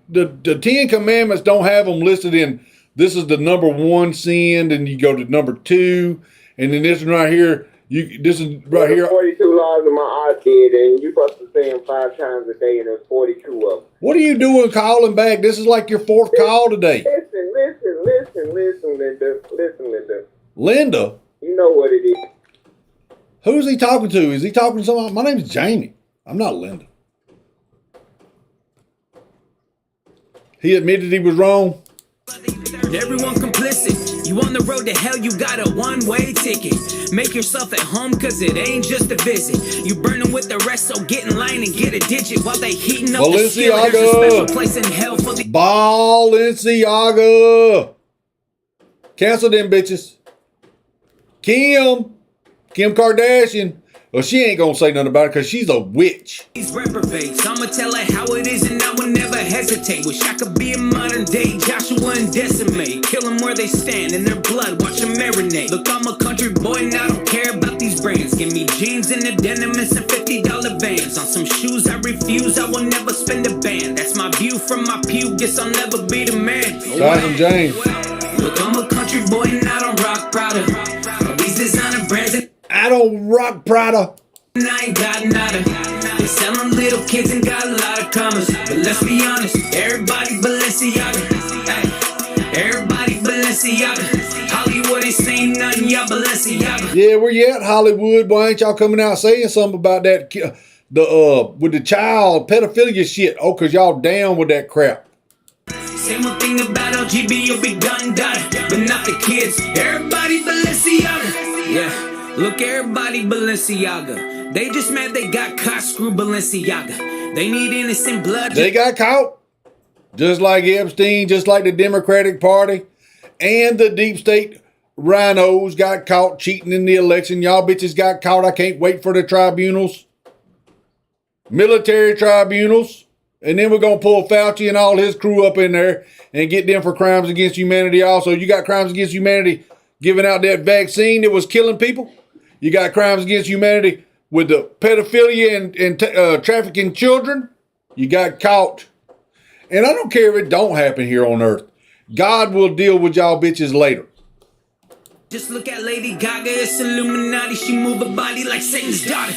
The 10 commandments don't have them listed in. This is the number 1 sin, and you go to number 2, and then this one right here. This is right here. 42 laws in my iPad, and you supposed to say them 5 times a day, and there's 42 of them. What are you doing calling back? This is like your 4th call today. Listen, Linda. Linda? You know what it is. Who's he talking to? Is he talking to someone? My name's Jamie. I'm not Linda. He admitted he was wrong? everyone complicit. You on the road to hell, you got a one-way ticket. Make yourself at home, cause it ain't just a visit. You burning with the rest, so get in line and get a digit. While they heating up the skillet, there's a special place in hell for the Balenciaga. Cancel them bitches. Kim Kardashian. Well, she ain't gonna say nothing about it because she's a witch. these reprobates. I'ma tell her how it is and I will never hesitate. Wish I could be a modern day Joshua and decimate. Kill them where they stand in their blood, watch them marinate. Look, I'm a country boy and I don't care about these brands. Give me jeans and the denim and some $50 Vans. On some shoes I refuse, I will never spend a band. That's my view from my pew, guess I'll never be the man. Simon James. Look, I'm a country boy and I don't rock Prada. All these designer brands and I don't rock Prada. I ain't got nada. They selling little kids and got a lot of commas. But let's be honest, everybody Balenciaga. Hey, everybody Balenciaga. Hollywood ain't saying nothing, y'all Balenciaga. Yeah, where you at, Hollywood? Why ain't y'all coming out saying something about that? With the child pedophilia shit. Oh, cause y'all down with that crap. Say one thing about LGB, you'll be done, but not the kids. Everybody Balenciaga. Yeah. Look, everybody Balenciaga. They just mad they got caught, screw Balenciaga. They need innocent blood. They got caught. Just like Epstein, just like the Democratic Party. And the deep state rhinos got caught cheating in the election. Y'all bitches got caught. I can't wait for the tribunals. Military tribunals. And then we're going to pull Fauci and all his crew up in there and get them for crimes against humanity also. You got crimes against humanity giving out that vaccine that was killing people. You got crimes against humanity with the pedophilia and trafficking children. You got caught. And I don't care if it don't happen here on earth. God will deal with y'all bitches later. Just look at Lady Gaga, it's Illuminati. She move her body like Satan's daughter.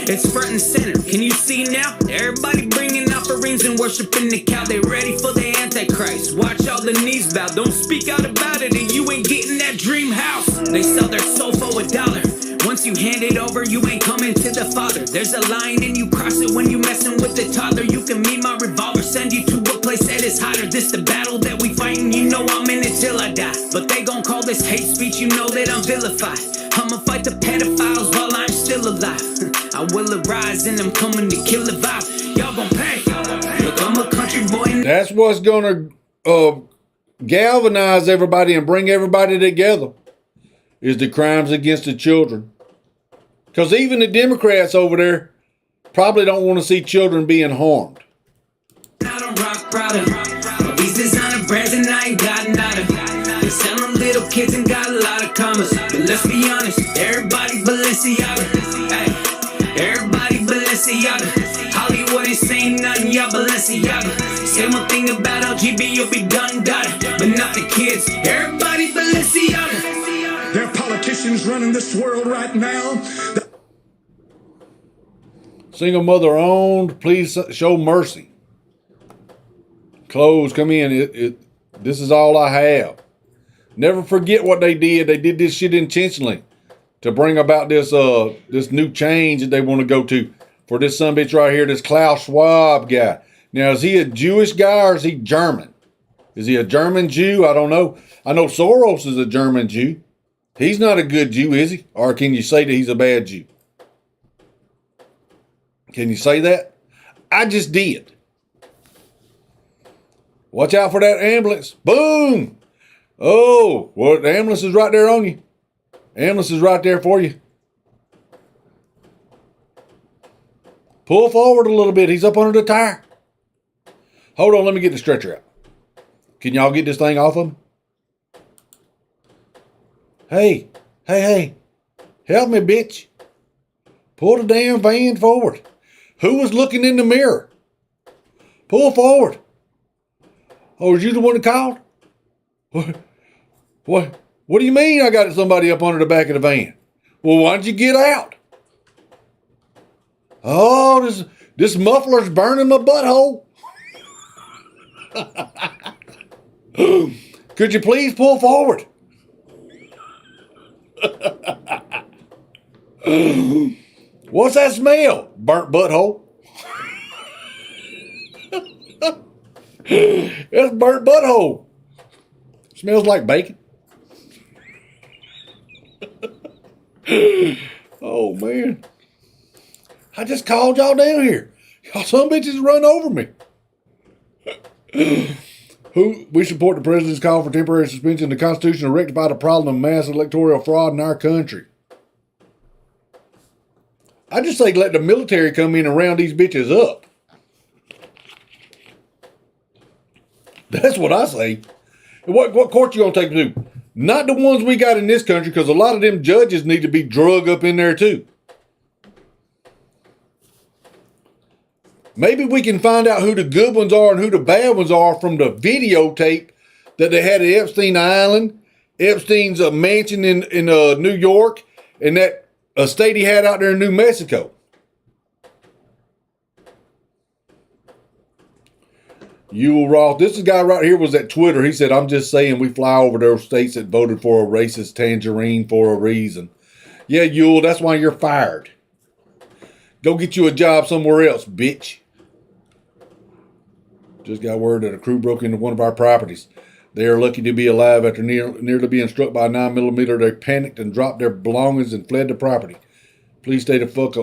It's front and center. Can you see now? Everybody bringing offerings and worshiping the cow. They ready for the Antichrist. Watch all the knees bow. Don't speak out about it, and you ain't getting that dream house. They sell their soul for $1. Once you hand it over, you ain't coming to the Father. There's a line and you cross it when you messing with the toddler. You can meet my revolver, send you to a place that is hotter. This the battle that we fighting. You know I'm in it till I die. But they gon' call this hate speech. You know that I'm vilified. I'ma fight the pedophiles while I'm still alive. I will arise and I'm coming to kill the vibe. Y'all gon' pay. Look, I'm a country boy. That's what's gonna galvanize everybody and bring everybody together. Is the crimes against the children. Because even the Democrats over there probably don't want to see children being harmed. I don't rock Prada. All these designer brands and I ain't got nada. They selling little kids and got a lot of commas. But let's be honest, everybody Balenciaga. Hey, everybody Balenciaga. Hollywood ain't saying nothing, y'all Balenciaga. Say one thing about LGB, you'll be done, but not the kids. Everybody Balenciaga. There are politicians running this world right now. Single mother owned, please show mercy. Clothes, come in. This is all I have. Never forget what they did. They did this shit intentionally to bring about this this new change that they want to go to for this sumbitch right here, this Klaus Schwab guy. Now, is he a Jewish guy or is he German? Is he a German Jew? I don't know. I know Soros is a German Jew. He's not a good Jew, is he? Or can you say that he's a bad Jew? Can you say that? I just did. Watch out for that ambulance. Boom! Oh, well, the ambulance is right there on you. Ambulance is right there for you. Pull forward a little bit. He's up under the tire. Hold on, let me get the stretcher out. Can y'all get this thing off of him? Hey, help me, bitch. Pull the damn van forward. Who was looking in the mirror? Pull forward. Oh, is you the one that called? What do you mean I got somebody up under the back of the van? Well, why don't you get out? Oh, this muffler's burning my butthole. Could you please pull forward? What's that smell? Burnt butthole. That's burnt butthole. Smells like bacon. Oh, man. I just called y'all down here. Y'all some bitches run over me. We support the president's call for temporary suspension of the Constitution to rectify the problem of mass electoral fraud in our country. I just say let the military come in and round these bitches up. That's what I say. What court you gonna take them to? Not the ones we got in this country, because a lot of them judges need to be drug up in there too. Maybe we can find out who the good ones are and who the bad ones are from the videotape that they had at Epstein Island, Epstein's mansion in New York, and that estate he had out there in New Mexico. Ewell Roth, this guy right here was at Twitter. He said, I'm just saying we fly over those states that voted for a racist tangerine for a reason. Yeah, Ewell, that's why you're fired. Go get you a job somewhere else, bitch. Just got word that a crew broke into one of our properties. They are lucky to be alive after nearly being struck by a 9mm. They panicked and dropped their belongings and fled the property. Please stay the fuck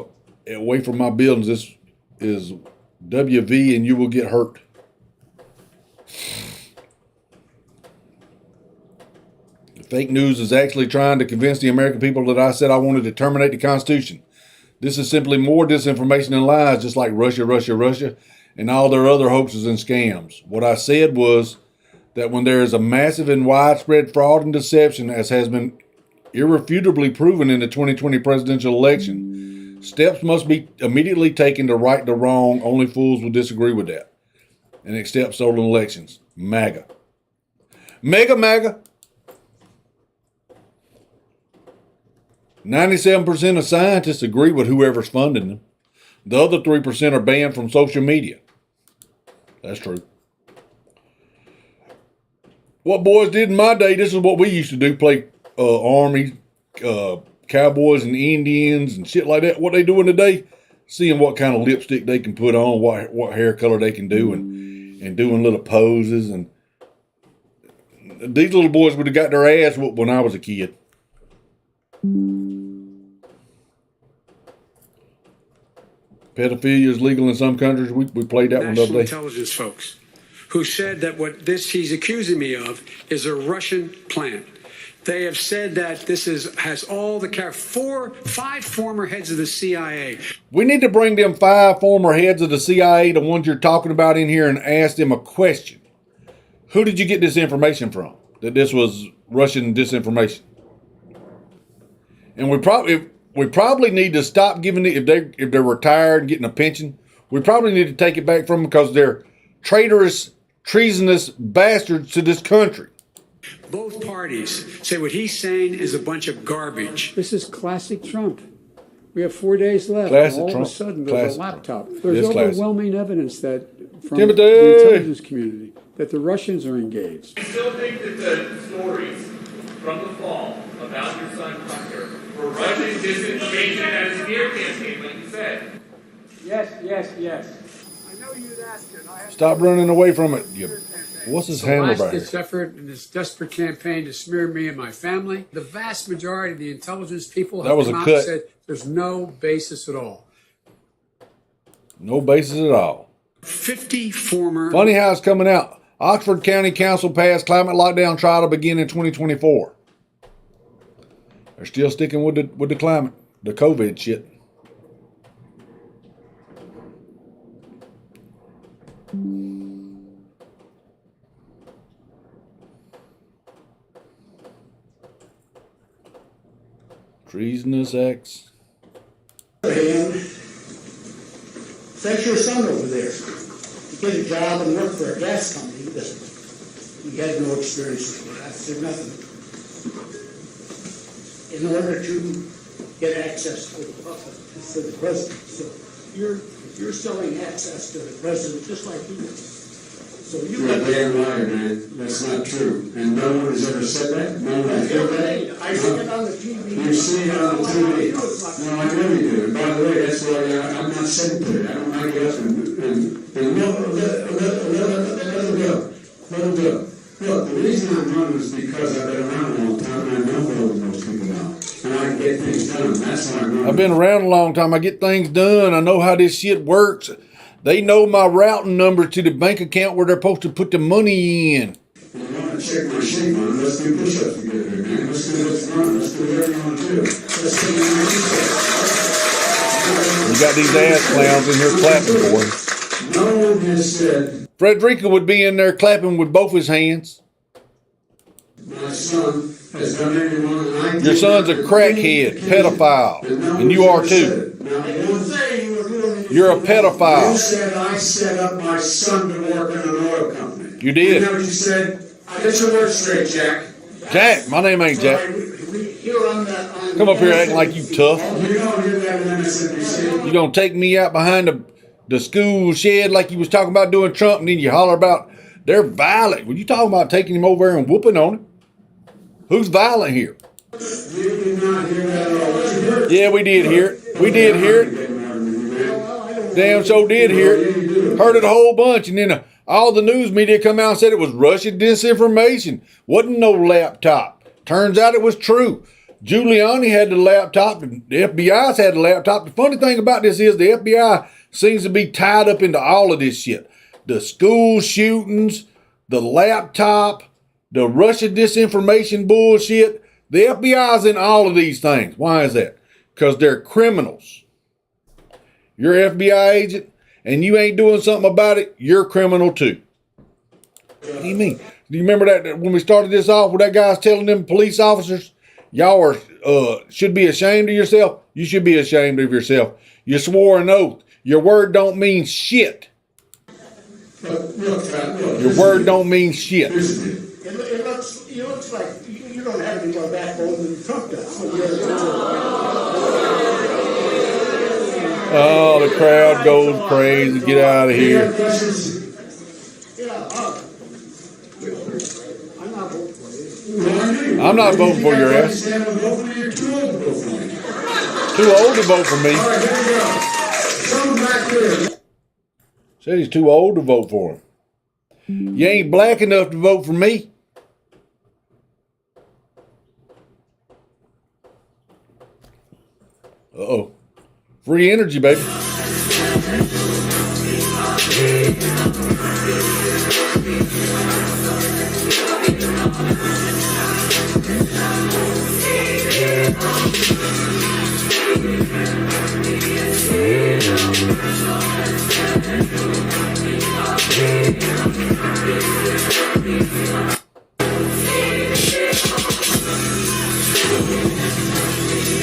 away from my buildings. This is WV and you will get hurt. The fake news is actually trying to convince the American people that I said I wanted to terminate the Constitution. This is simply more disinformation and lies, just like Russia, and all their other hoaxes and scams. What I said was that when there is a massive and widespread fraud and deception, as has been irrefutably proven in the 2020 presidential election, steps must be immediately taken to right the wrong. Only fools will disagree with that and accept stolen elections. MAGA. MAGA. 97% of scientists agree with whoever's funding them. The other 3% are banned from social media. That's true. What boys did in my day, this is what we used to do, play Army, cowboys and Indians and shit like that. What they doing today, seeing what kind of lipstick they can put on, what hair color they can do, and doing little poses. And these little boys would have got their ass whooped when I was a kid. Pedophilia is legal in some countries. We played that one the other day. Intelligence folks who said that what he's accusing me of is a Russian plant. They have said that this has all the five former heads of the CIA. We need to bring them 5 former heads of the CIA, the ones you're talking about in here, and ask them a question. Who did you get this information from? That this was Russian disinformation? And we probably need to stop giving it, if they're retired and getting a pension, we probably need to take it back from them because they're traitorous, treasonous bastards to this country. Both parties say what he's saying is a bunch of garbage. This is classic Trump. We have 4 days left. Classic all Trump. Of a sudden, there's a laptop. Trump. There's It's overwhelming evidence that from Timothy! the intelligence community that the Russians are engaged. I still think that the stories from the fall about your son Hunter were Russian disinformation at his smear campaign, like you said. Yes. I know you'd ask it. Stop running away from it. What's his handle back This effort and this desperate campaign to smear me and my family, the vast majority of the intelligence people have come out and said there's no basis at all. No basis at all. 50 former... Funny how it's coming out. Oxford County Council passed climate lockdown trial to begin in 2024. They're still sticking with the climate, the COVID shit. Treasonous acts. That's your son over there. He get a job and work for a gas company. He had no experience with that. There's nothing. In order to get access to the president. So you're selling access to the president just like he is. So you're a damn liar, man. That's not true. And no one has ever said that. No one has ever said that. I see it on the TV. You see it on the TV. No, I know you do. And by the way, that's why I'm not sitting there. I don't like it up and let him go. Let him go. Look, the reason I'm running is because I've been around a long time and I know voting those people out. And I can get things done. That's why I'm running. I've been around a long time. I get things done. I know how this shit works. They know my routing number to the bank account where they're supposed to put the money in. I want to check my sheet, man. Let's do push-ups together, man. Let's do what's wrong. Let's do whatever you want to do. Let's take my You got these ass clowns in here clapping for him. No one has said Frederica would be in there clapping with both his hands. my son has done anyone, and I Your son's a crackhead, pedophile, and you are too. You're a You pedophile. said I set up my son to work in an oil company. You You did. know what you said? Get your words straight, Jack. Jack, my name ain't Jack. Here on the, Come up here acting like you tough. You don't hear that in MSNBC. You gonna take me out behind the school shed like you was talking about doing Trump, and then you holler about they're violent. When you talking about taking him over there and whooping on him? Who's violent here? You did not hear that at all. But you heard it. Yeah, we did hear it. We did hear it. Damn sure did hear it. Heard it a whole bunch, and then all the news media come out and said it was Russian disinformation. Wasn't no laptop. Turns out it was true. Giuliani had the laptop, and the FBI's had the laptop. The funny thing about this is the FBI seems to be tied up into all of this shit. The school shootings, the laptop, the Russian disinformation bullshit. The FBI's in all of these things. Why is that? Because they're criminals. You're an FBI agent and you ain't doing something about it, you're a criminal too. What do you mean? Do you remember that when we started this off, where that guy's telling them police officers, y'all are should be ashamed of yourself? You should be ashamed of yourself. You swore an oath. Your word don't mean shit. Your word don't mean shit. it looks like you don't have any more backbone than Trump does. Oh, the crowd goes crazy. Get out of here. I'm not voting for your ass. Too old to vote for me. Said he's too old to vote for him. You ain't black enough to vote for me. Uh-oh. Free energy, baby.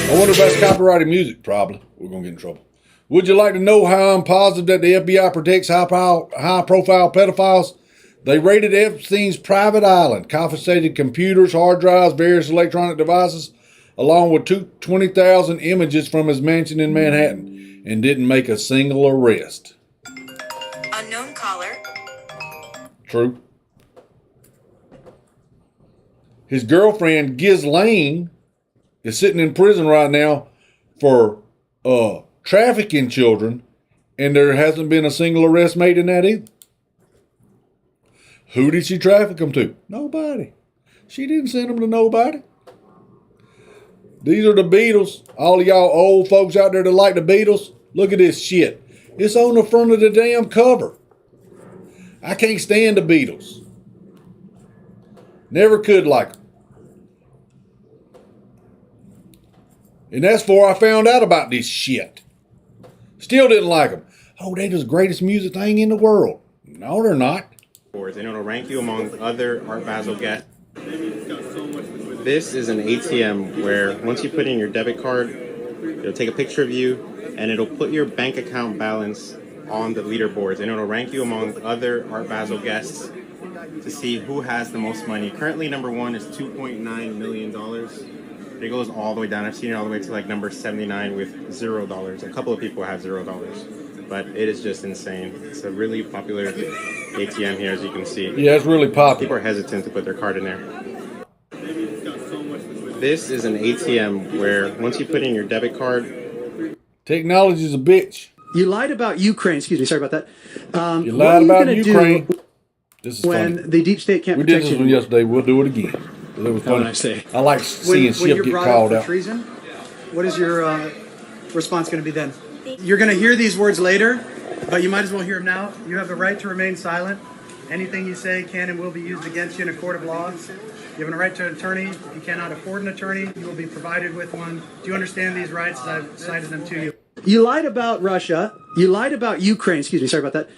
I wonder if that's copyrighted music. Probably. We're going to get in trouble. Would you like to know how I'm positive that the FBI protects high-profile pedophiles? They raided Epstein's private island, confiscated computers, hard drives, various electronic devices, along with 20,000 images from his mansion in Manhattan, and didn't make a single arrest. Unknown caller. True. His girlfriend, Ghislaine, is sitting in prison right now for trafficking children, and there hasn't been a single arrest made in that either. Who did she traffic them to? Nobody. She didn't send them to nobody. These are the Beatles. All of y'all old folks out there that like the Beatles, look at this shit. It's on the front of the damn cover. I can't stand the Beatles. Never could like them. And that's before I found out about this shit. Still didn't like them. Oh, they're the greatest music thing in the world. No, they're not. And it'll rank you among other Art Basel guests. This is an ATM where once you put in your debit card, it'll take a picture of you and it'll put your bank account balance on the leaderboards, and it'll rank you among other Art Basel guests to see who has the most money. Currently, number one is $2.9 million. It goes all the way down. I've seen it all the way to like number 79 with $0. A couple of people have $0, but it is just insane. It's a really popular ATM here, as you can see. Yeah, it's really popular. People are hesitant to put their card in there. This is an ATM where once you put in your debit card... Technology's a bitch. You lied about Ukraine. Excuse me, sorry about that. You lied about Ukraine. This is when funny. the deep state can't We did protect this you one anymore. yesterday. We'll do it again. It was How would funny. I say? I like seeing When Ship you're get brought called up for out. treason, what is your response going to be then? You're going to hear these words later, but you might as well hear them now. You have the right to remain silent. Anything you say can and will be used against you in a court of law. You have a right to an attorney. If you cannot afford an attorney, you will be provided with one. Do you understand these rights as I've cited them to you? You lied about Russia. You lied about Ukraine. Excuse me. Sorry about that.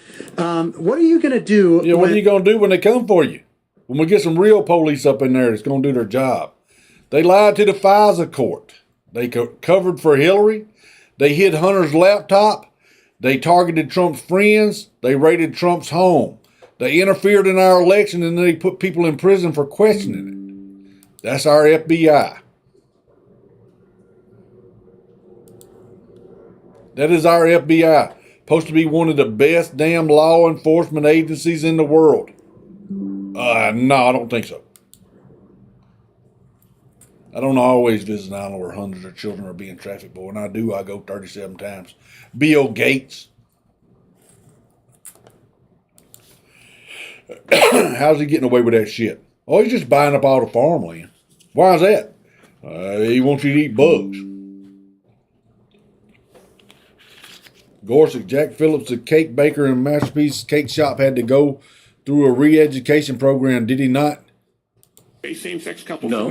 What are you going to do? Yeah, what are you going to do when they come for you? When we get some real police up in there that's going to do their job. They lied to the FISA court. They covered for Hillary. They hid Hunter's laptop. They targeted Trump's friends. They raided Trump's home. They interfered in our election, and they put people in prison for questioning it. That's our FBI. That is our FBI. Supposed to be one of the best damn law enforcement agencies in the world. No, I don't think so. I don't always visit an island where hundreds of children are being trafficked, but when I do, I go 37 times. Bill Gates. How's he getting away with that shit? Oh, he's just buying up all the farmland. Why is that? He wants you to eat bugs. Gorsuch, Jack Phillips, the cake baker and Masterpiece Cake Shop, had to go through a re-education program, did he not? A same-sex couple. No,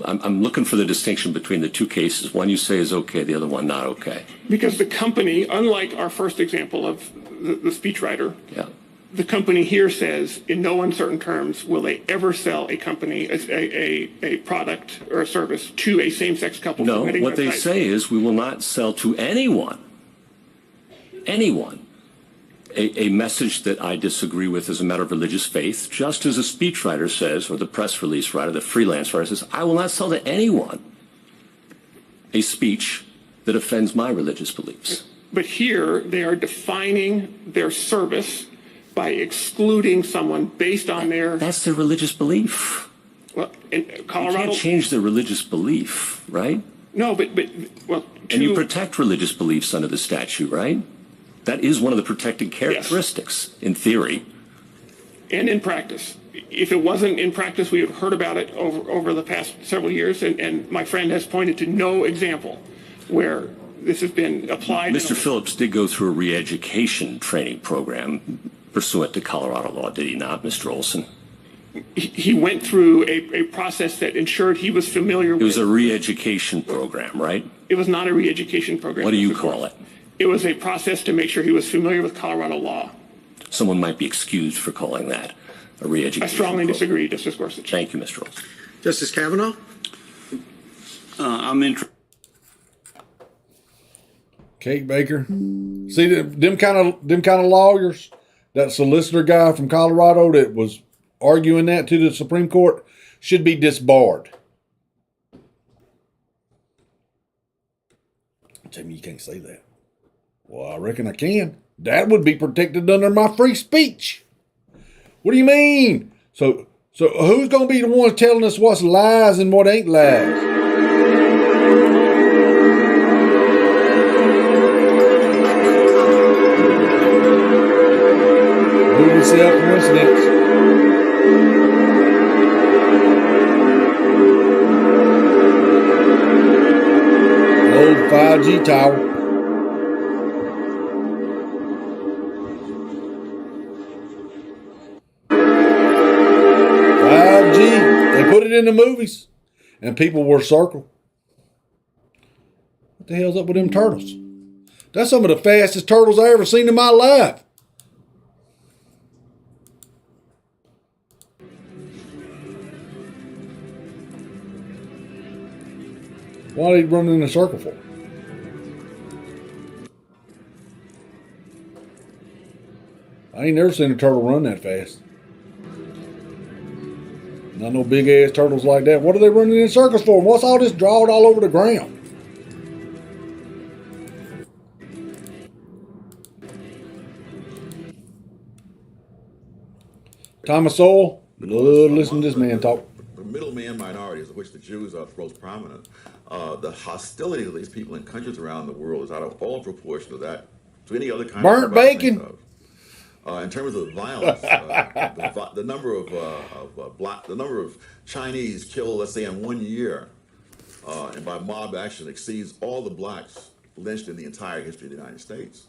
I'm looking for the distinction between the two cases. One you say is okay, the other one not okay. Because the company, unlike our first example of the speechwriter, the company here says, in no uncertain terms, will they ever sell a company, a product or a service to a same-sex couple. No, what they say is we will not sell to anyone, a message that I disagree with as a matter of religious faith, just as a speechwriter says, or the press release writer, the freelance writer says, I will not sell to anyone a speech that offends my religious beliefs. But here they are defining their service by excluding someone based on their... That's their religious belief. Well, in Colorado... You can't change their religious belief, right? No, but well... And you protect religious beliefs under the statute, right? That is one of the protected characteristics, in theory. And in practice. If it wasn't in practice, we have heard about it over the past several years, and my friend has pointed to no example where this has been applied. Mr. Phillips did go through a re-education training program pursuant to Colorado law, did he not, Mr. Olson? He went through a process that ensured he was familiar with... It was a re-education program, right? It was not a re-education program. What do you call it? It was a process to make sure he was familiar with Colorado law. Someone might be excused for calling that a re-education I strongly program. disagree, Justice Gorsuch. Thank you, Mr. Olson. Justice Kavanaugh? I'm interested. Cake baker. See them kind of lawyers, that solicitor guy from Colorado that was arguing that to the Supreme Court should be disbarred. Tell me you can't say that. Well, I reckon I can. That would be protected under my free speech. What do you mean? So who's going to be the one telling us what's lies and what ain't lies? Movie self-coincidence. Old 5G tower. They put it in the movies, and people were circled. What the hell's up with them turtles? That's some of the fastest turtles I ever seen in my life. Why are they running in a circle for? I ain't never seen a turtle run that fast. Not no big ass turtles like that. What are they running in circles for? What's all this drawed all over the ground? Thomas Sowell, listen to this man talk. The middleman minorities, of which the Jews are the most prominent, the hostility of these people in countries around the world is out of all proportion to that, to any other kind Burnt of bacon. In terms of violence, the number of Chinese killed, let's say, in 1 year, and by mob action exceeds all the blacks lynched in the entire history of the United States.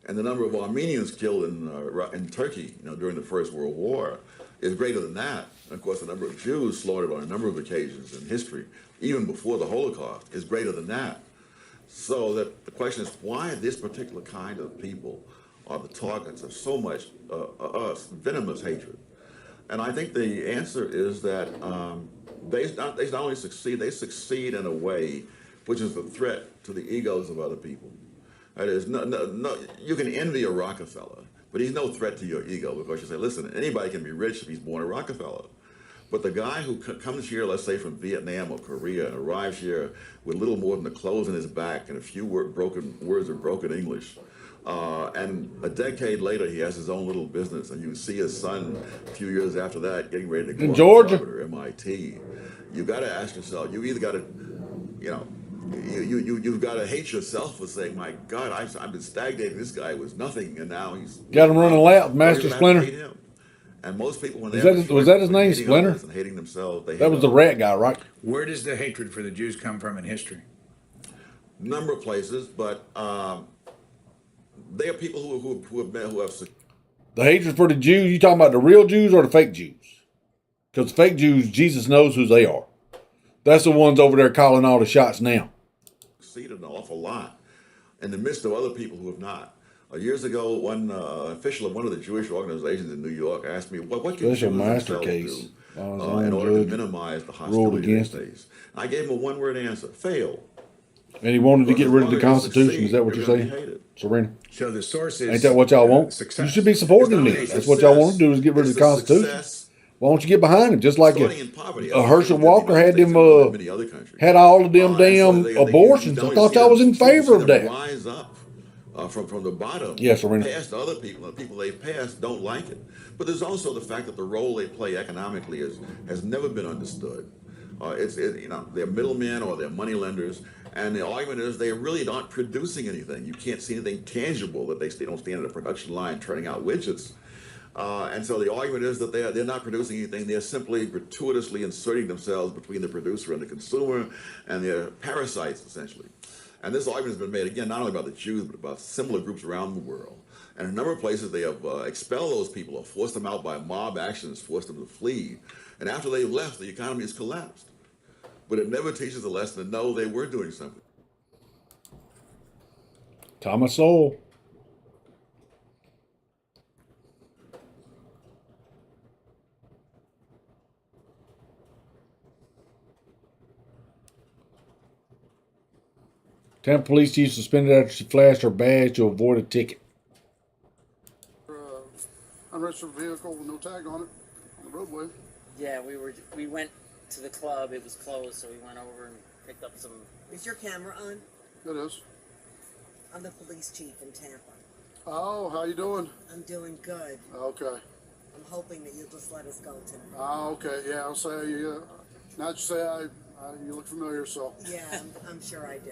And the number of Armenians killed in Turkey, during the First World War, is greater than that. And of course, the number of Jews slaughtered on a number of occasions in history, even before the Holocaust, is greater than that. So that the question is, why this particular kind of people are the targets of so much venomous hatred? And I think the answer is that they not only succeed, they succeed in a way which is a threat to the egos of other people. That is, no, you can envy a Rockefeller, but he's no threat to your ego, because you say, listen, anybody can be rich if he's born a Rockefeller. But the guy who comes here, let's say from Vietnam or Korea, and arrives here with little more than the clothes on his back and a few words of broken English, and a decade later he has his own little business, and you see his son a few years after that getting ready to go in Georgia or MIT. You got to ask yourself, you either got to, you've got to hate yourself for saying, my God, I've been stagnating. This guy was nothing, and now he's got him running lap, Master Splinter. And most people, when was that his name, Splinter? And hating themselves, that was the rat guy, right? Where does the hatred for the Jews come from in history? Number of places, but they are people who have the hatred for the Jews. You talking about the real Jews or the fake Jews? Because the fake Jews, Jesus knows who they are. That's the ones over there calling all the shots now. Succeeded an awful lot in the midst of other people who have not. Years ago, one official of one of the Jewish organizations in New York asked me, what can Jews themselves do in order to minimize the hostility they face? I gave him a one-word answer: fail. And he wanted to get rid of the Constitution. Is that what you're saying, Serena? So the source is... Ain't that what y'all want? Success. You should be supporting me. That's what y'all want to do, is get rid of the Constitution. Why don't you get behind him? Just like Herschel Walker had them, had all of them damn abortions. I thought y'all was in favor of that. Rise up from the bottom. Yes, Serena. Past other people, and the people they've passed don't like it. But there's also the fact that the role they play economically has never been understood. They're middlemen or they're money lenders, and the argument is they really aren't producing anything. You can't see anything tangible that they don't stand at a production line turning out widgets. And so the argument is that they're not producing anything. They're simply gratuitously inserting themselves between the producer and the consumer, and they're parasites, essentially. And this argument has been made, again, not only about the Jews, but about similar groups around the world. And in a number of places, they have expelled those people or forced them out by mob actions, forced them to flee. And after they've left, the economy has collapsed. But it never teaches a lesson to know they were doing something. Thomas Sowell. Tampa police chief suspended after she flashed her badge to avoid a ticket. Unregistered vehicle with no tag on it on the roadway. Yeah, we went to the club. It was closed, so we went over and picked up some. Is your camera on? It is. I'm the police chief in Tampa. Oh, how you doing? I'm doing good. Okay. I'm hoping that you'll just let us go tonight. Oh, okay. Yeah, I'll say you. Now that you say you look familiar, so. Yeah, I'm sure I do.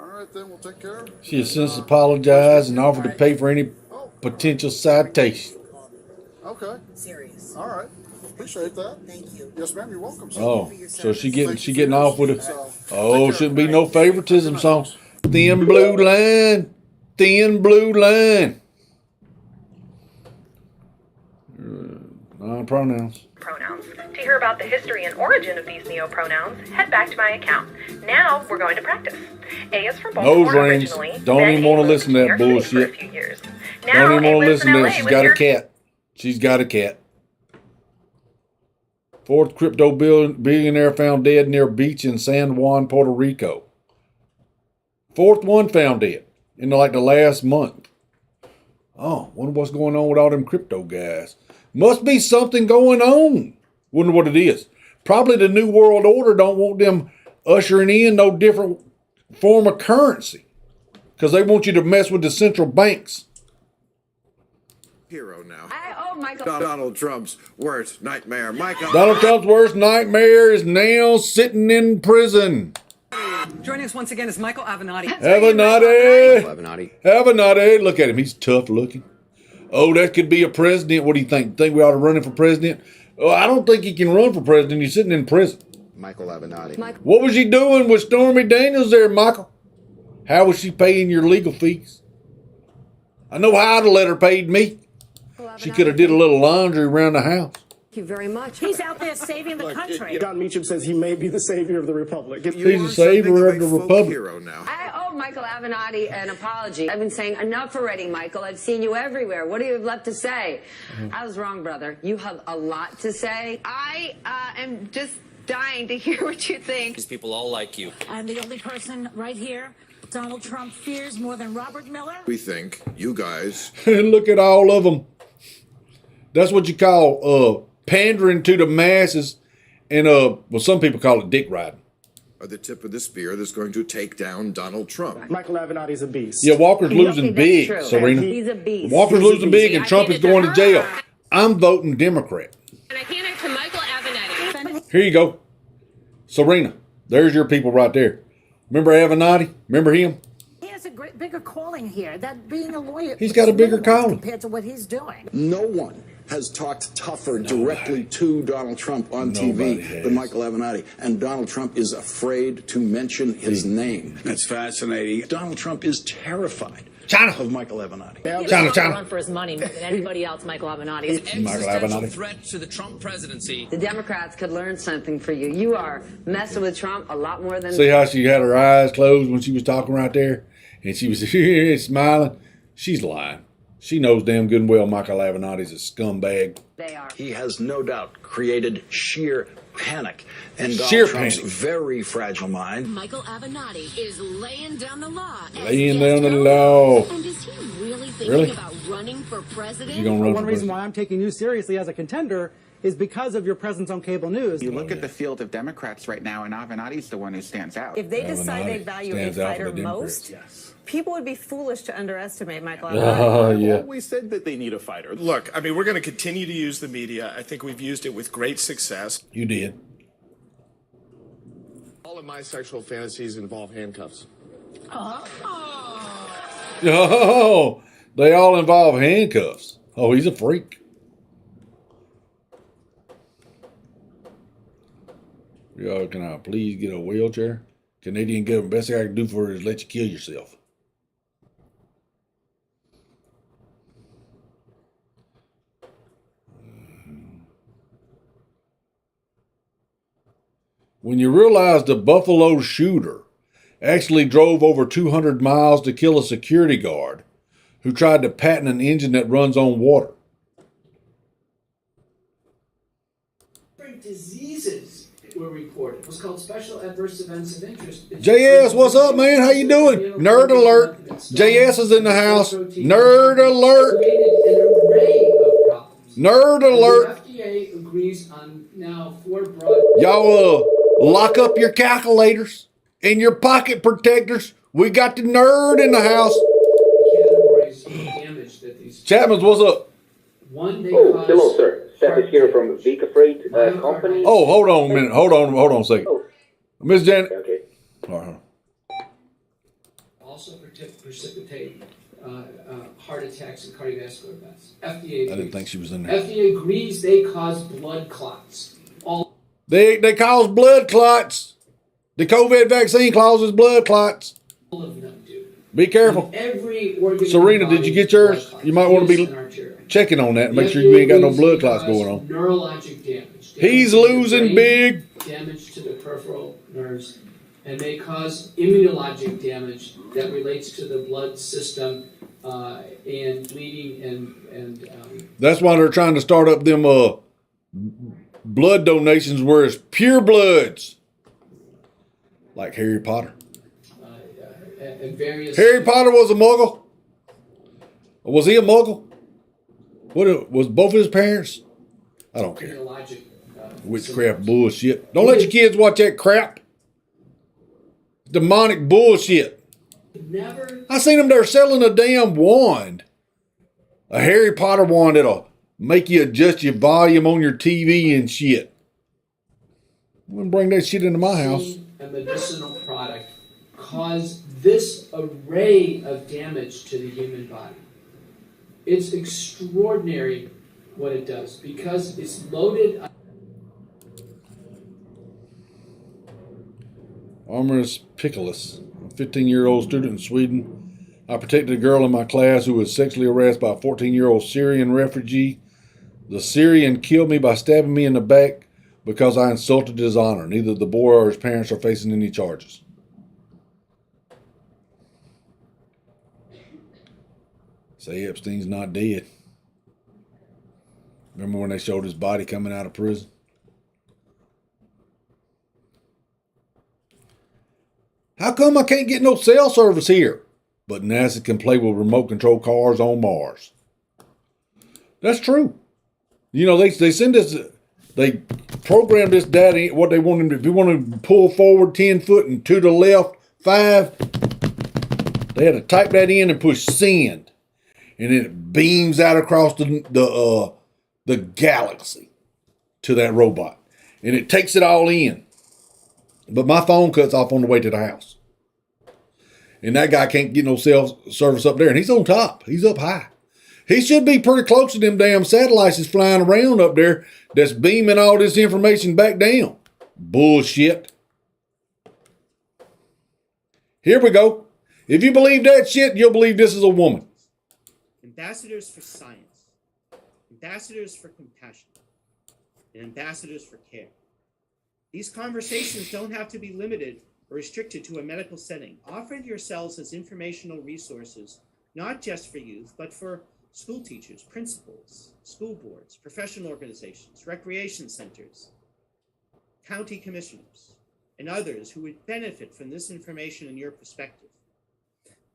All right, then we'll take care of it. She has since apologized and offered to pay for any potential citation. Okay. Serious. All right. Appreciate that. Thank you. Yes, ma'am. You're welcome. Oh, so she getting off with it. Oh, shouldn't be no favoritism song. Thin blue line, thin blue line. Non-pronouns. Pronouns. To hear about the history and origin of these neopronouns, head back to my account. Now we're going to practice. A is for Baltimore Nose rings. originally. Don't even want to listen to that bullshit. Don't even want to listen to that. She's got a cat. She's got a cat. Fourth crypto billionaire found dead near beach in San Juan, Puerto Rico. Fourth one found dead in like the last month. Oh, wonder what's going on with all them crypto guys. Must be something going on. Wonder what it is. Probably the New World Order don't want them ushering in no different form of currency, because they want you to mess with the central banks. Hero now. Donald Trump's worst nightmare. Donald Trump's worst nightmare is now sitting in prison. Joining us once again is Michael Avenatti. Avenatti. Look at him. He's tough looking. Oh, that could be a president. What do you think? Think we ought to run him for president? Oh, I don't think he can run for president. He's sitting in prison. Michael Avenatti. What was he doing with Stormy Daniels there, Michael? How was she paying your legal fees? I know how the letter paid me. She could have did a little laundry around the house. Thank you very much. He's out there saving the country. Don Meacham says he may be the savior of the republic. He's the savior of the republic. I owe Michael Avenatti an apology. I've been saying enough already, Michael. I've seen you everywhere. What do you have left to say? I was wrong, brother. You have a lot to say. I am just dying to hear what you think. These people all like you. I'm the only person right here Donald Trump fears more than Robert Miller. We think you guys. Look at all of them. That's what you call pandering to the masses, and well, some people call it dick riding. Are the tip of the spear that's going to take down Donald Trump. Michael Avenatti's a beast. Yeah, Walker's losing big, Serena. He's a beast. Walker's losing big, and Trump is going to jail. I'm voting Democrat. And I hand it to Michael Avenatti. Here you go. Serena, there's your people right there. Remember Avenatti? Remember him? He has a bigger calling here. That being a lawyer. He's got a bigger calling. Compared to what he's doing. No one has talked tougher directly to Donald Trump on TV than Michael Avenatti. And Donald Trump is afraid to mention his name. That's fascinating. Donald Trump is terrified of Michael Avenatti. China. Run for his money more than anybody else, Michael Avenatti. Existential threat to the Trump presidency. The Democrats could learn something for you. You are messing with Trump a lot more than... See how she had her eyes closed when she was talking right there? And she was smiling? She's lying. She knows damn good and well Michael Avenatti's a scumbag. They are. He has no doubt created sheer panic in Donald Trump's very fragile mind. Michael Avenatti is laying down the law. Laying down the law. And is he really thinking about running for president? You gonna run One for reason president? why I'm taking you seriously as a contender is because of your presence on cable news. You look at the field of Democrats right now, and Avenatti's the one who stands out. If they decide they value a fighter most, people would be foolish to underestimate Michael Avenatti. Yeah. I've always said that they need a fighter. Look, I mean, we're going to continue to use the media. I think we've used it with great success. You did. All of my sexual fantasies involve handcuffs. Oh, they all involve handcuffs. Oh, he's a freak. Can I please get a wheelchair? Canadian government, best thing I can do for her is let you kill yourself. When you realize the Buffalo shooter actually drove over 200 miles to kill a security guard who tried to patent an engine that runs on water. Diseases were reported. It was called Special Adverse Events of Interest. JS, what's up, man? How you doing? Nerd alert. JS is in the house. Nerd alert. Nerd alert. The FDA agrees on now 4 broad... Y'all lock up your calculators and your pocket protectors. We got the nerd in the house. categories of damage that these... Chapman's, what's up? One, they cause... Hello, sir. Seth is here from Vika Freight Company. Oh, hold on a minute. Hold on a second. Miss Janet. Okay. All right. Also precipitate heart attacks and cardiovascular events. FDA agrees. I didn't think she was in there. FDA agrees they cause blood clots. They cause blood clots. The COVID vaccine causes blood clots. All of them do. Be careful. Every organ. Serena, did you get yours? You might want to be checking on that and make sure you ain't got no blood clots going on. Neurologic damage. He's losing big. Damage to the peripheral nerves, and they cause immunologic damage that relates to the blood system and bleeding and. That's why they're trying to start up them blood donations where it's pure bloods, like Harry Potter. And various. Harry Potter was a muggle. Was he a muggle? What was both his parents? I don't care. Witchcraft bullshit. Don't let your kids watch that crap. Demonic bullshit. I seen them there selling a damn wand. A Harry Potter wand that'll make you adjust your volume on your TV and shit. I'm gonna bring that shit into my house. A medicinal product cause this array of damage to the human body. It's extraordinary what it does because it's loaded. Armerus Piccolus, a 15-year-old student in Sweden. I protected a girl in my class who was sexually harassed by a 14-year-old Syrian refugee. The Syrian killed me by stabbing me in the back because I insulted his honor. Neither the boy or his parents are facing any charges. Say Epstein's not dead. Remember when they showed his body coming out of prison? How come I can't get no cell service here? But NASA can play with remote control cars on Mars. That's true. You know, they send us, they program this data, what they want them to, if you want to pull forward 10 foot and to the left 5, they had to type that in and push send. And it beams out across the galaxy to that robot. And it takes it all in. But my phone cuts off on the way to the house. And that guy can't get no cell service up there. And he's on top. He's up high. He should be pretty close to them damn satellites that's flying around up there that's beaming all this information back down. Bullshit. Here we go. If you believe that shit, you'll believe this is a woman. Ambassadors for science, ambassadors for compassion, and ambassadors for care. These conversations don't have to be limited or restricted to a medical setting. Offer yourselves as informational resources, not just for youth, but for school teachers, principals, school boards, professional organizations, recreation centers, county commissioners, and others who would benefit from this information and your perspective.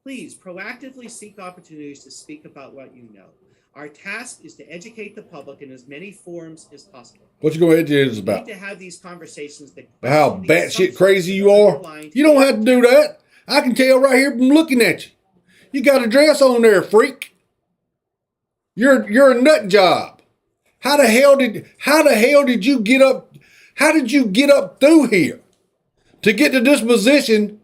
Please proactively seek opportunities to speak about what you know. Our task is to educate the public in as many forums as possible. What you going to educate us about? We need to have these conversations that how batshit crazy you are. You don't have to do that. I can tell right here from looking at you. You got a dress on there, freak. You're a nut job. How the hell did you get up? How did you get up through here to get to this position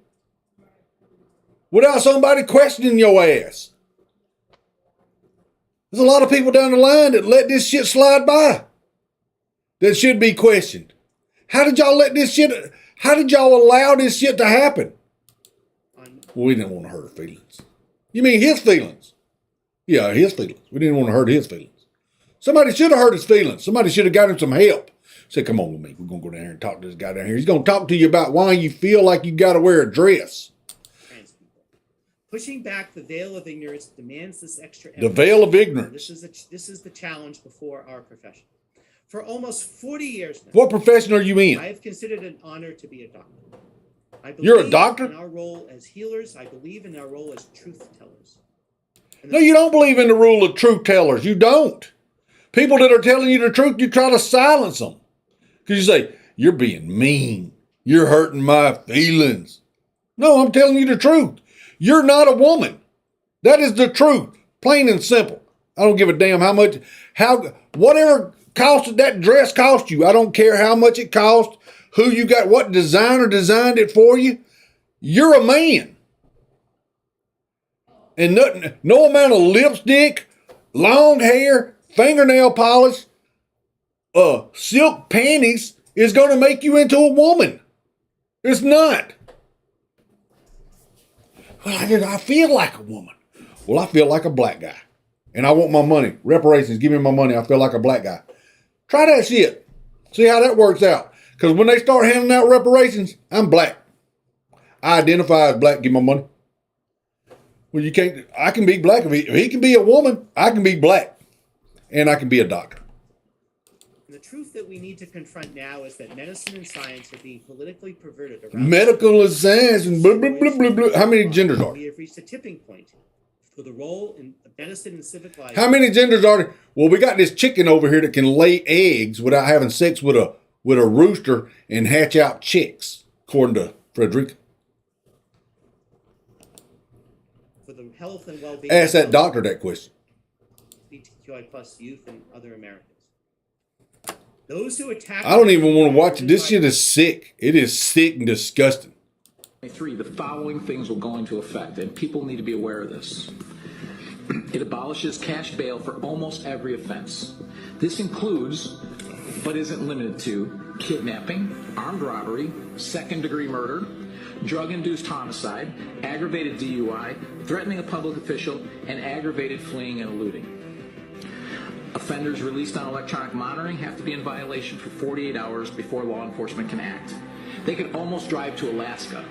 without somebody questioning your ass? There's a lot of people down the line that let this shit slide by that should be questioned. How did y'all allow this shit to happen? Well, we didn't want to hurt her feelings. You mean his feelings? Yeah, his feelings. We didn't want to hurt his feelings. Somebody should have hurt his feelings. Somebody should have got him some help. Said, come on with me. We're going to go down here and talk to this guy down here. He's going to talk to you about why you feel like you got to wear a dress. Pushing back the veil of ignorance demands this extra effort. The veil of ignorance. This is the challenge before our profession. For almost 40 years now. What profession are you in? I have considered it an honor to be a doctor. You're a doctor? In our role as healers, I believe in our role as truth tellers. No, you don't believe in the rule of truth tellers. You don't. People that are telling you the truth, you try to silence them. Because you say, you're being mean. You're hurting my feelings. No, I'm telling you the truth. You're not a woman. That is the truth. Plain and simple. I don't give a damn whatever cost that dress cost you. I don't care how much it cost, who you got, what designer designed it for you. You're a man. And no amount of lipstick, long hair, fingernail polish, silk panties is going to make you into a woman. It's not. Well, I feel like a woman. Well, I feel like a black guy. And I want my money. Reparations, give me my money. I feel like a black guy. Try that shit. See how that works out. Because when they start handing out reparations, I'm black. I identify as black, give my money. Well, you can't, I can be black. If he can be a woman, I can be black. And I can be a doctor. The truth that we need to confront now is that medicine and science are being politically perverted around. Medical and science and blah, blah, blah, blah, blah. How many genders are there? We have reached a tipping point for the role in medicine and civic life. How many genders are there? Well, we got this chicken over here that can lay eggs without having sex with a rooster and hatch out chicks, according to Frederica. For the health and well-being. Ask that doctor that question. LGBTQI plus youth and other Americans. Those who attack. I don't even want to watch it. This shit is sick. It is sick and disgusting. The following things will go into effect, and people need to be aware of this. It abolishes cash bail for almost every offense. This includes, but isn't limited to, kidnapping, armed robbery, second-degree murder, drug-induced homicide, aggravated DUI, threatening a public official, and aggravated fleeing and eluding. Offenders released on electronic monitoring have to be in violation for 48 hours before law enforcement can act. They could almost drive to Alaska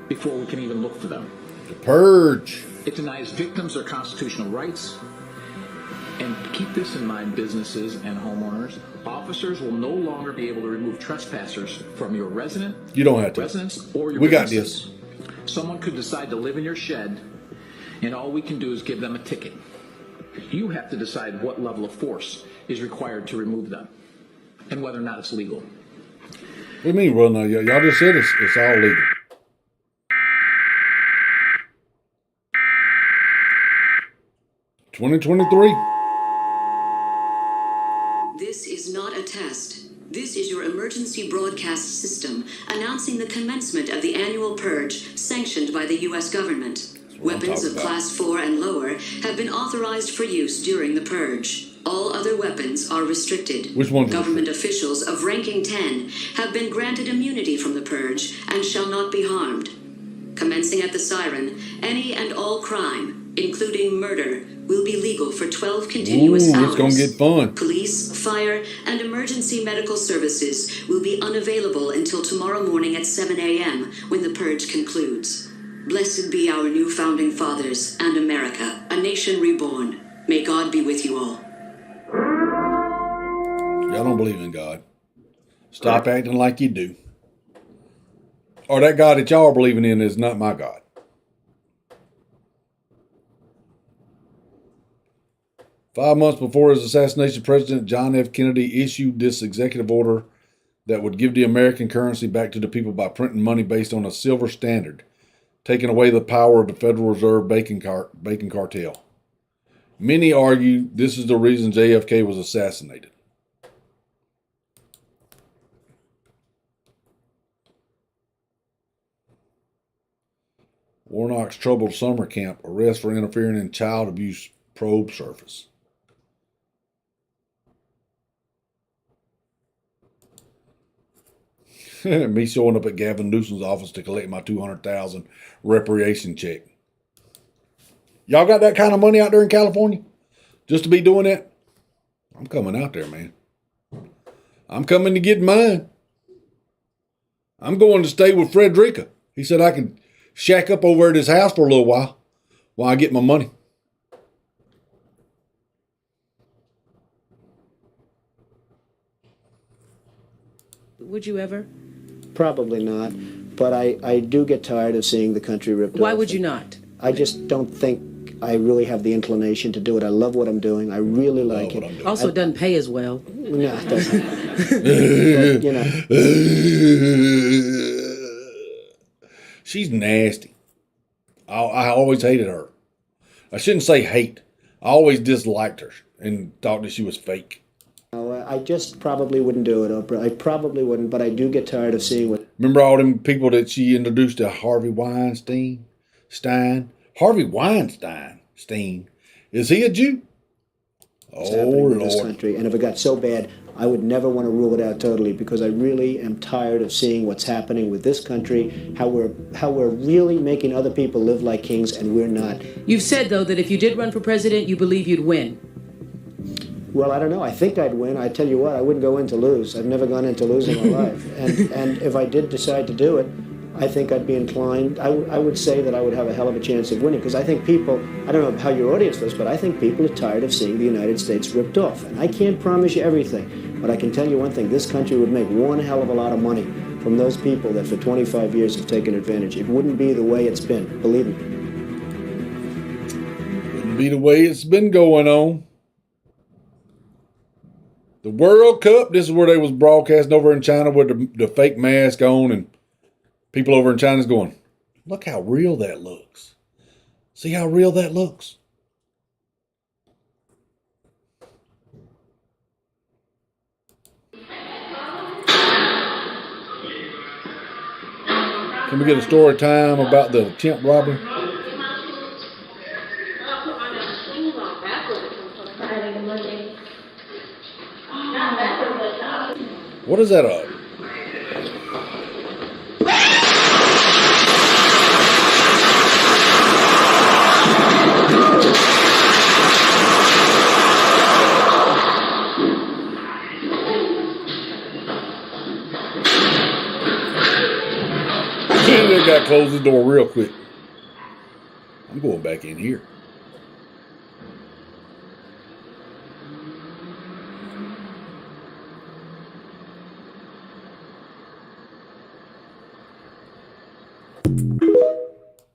before we can even look for them. The purge. It denies victims their constitutional rights. And keep this in mind, businesses and homeowners. Officers will no longer be able to remove trespassers from your residence or your we got businesses. this. Someone could decide to live in your shed, and all we can do is give them a ticket. You have to decide what level of force is required to remove them and whether or not it's legal. What do you mean? Well, no, y'all just said it's all legal. $2023. This is not a test. This is your emergency broadcast system announcing the commencement of the annual purge sanctioned by the U.S. government. Weapons of Class 4 and lower have been authorized for use during the purge. All other weapons are restricted. Which ones? Government officials of ranking 10 have been granted immunity from the purge and shall not be harmed. Commencing at the siren, any and all crime, including murder, will be legal for 12 continuous hours. It's gonna get fun. Police, fire, and emergency medical services will be unavailable until tomorrow morning at 7 a.m. when the purge concludes. Blessed be our new founding fathers and America, a nation reborn. May God be with you all. Y'all don't believe in God. Stop acting like you do. Or that God that y'all are believing in is not my God. Five months before his assassination, President John F. Kennedy issued this executive order that would give the American currency back to the people by printing money based on a silver standard, taking away the power of the Federal Reserve banking cartel. Many argue this is the reason JFK was assassinated. Warnock's troubled summer camp, arrest for interfering in child abuse probe surface. Me showing up at Gavin Newsom's office to collect my $200,000 reparation check. Y'all got that kind of money out there in California? Just to be doing that? I'm coming out there, man. I'm coming to get mine. I'm going to stay with Frederica. He said I could shack up over at his house for a little while I get my money. Would you ever? Probably not, but I do get tired of seeing the country ripped off. Why would you not? I just don't think I really have the inclination to do it. I love what I'm doing. I really like it. Also, it doesn't pay as well. No, it doesn't. But, you know. She's nasty. I always hated her. I shouldn't say hate. I always disliked her and thought that she was fake. I just probably wouldn't do it, Oprah. I probably wouldn't, but I do get tired of seeing what... Remember all them people that she introduced to Harvey Weinstein? Harvey Weinstein. Is he a Jew? What's happening with this country. And if it got so bad, I would never want to rule it out totally, because I really am tired of seeing what's happening with this country, how we're really making other people live like kings and we're not. You've said, though, that if you did run for president, you believe you'd win. Well, I don't know. I think I'd win. I tell you what, I wouldn't go in to lose. I've never gone in to lose in my life. And if I did decide to do it, I think I'd be inclined. I would say that I would have a hell of a chance of winning, because I think people, I don't know how your audience feels, but I think people are tired of seeing the United States ripped off. And I can't promise you everything, but I can tell you one thing. This country would make one hell of a lot of money from those people that for 25 years have taken advantage. It wouldn't be the way it's been, believe me. Wouldn't be the way it's been going on. The World Cup, this is where they was broadcasting over in China with the fake mask on, and people over in China's going, look how real that looks. See how real that looks? Can we get a story time about the attempt robbery? What is that? They got to close the door real quick. I'm going back in here.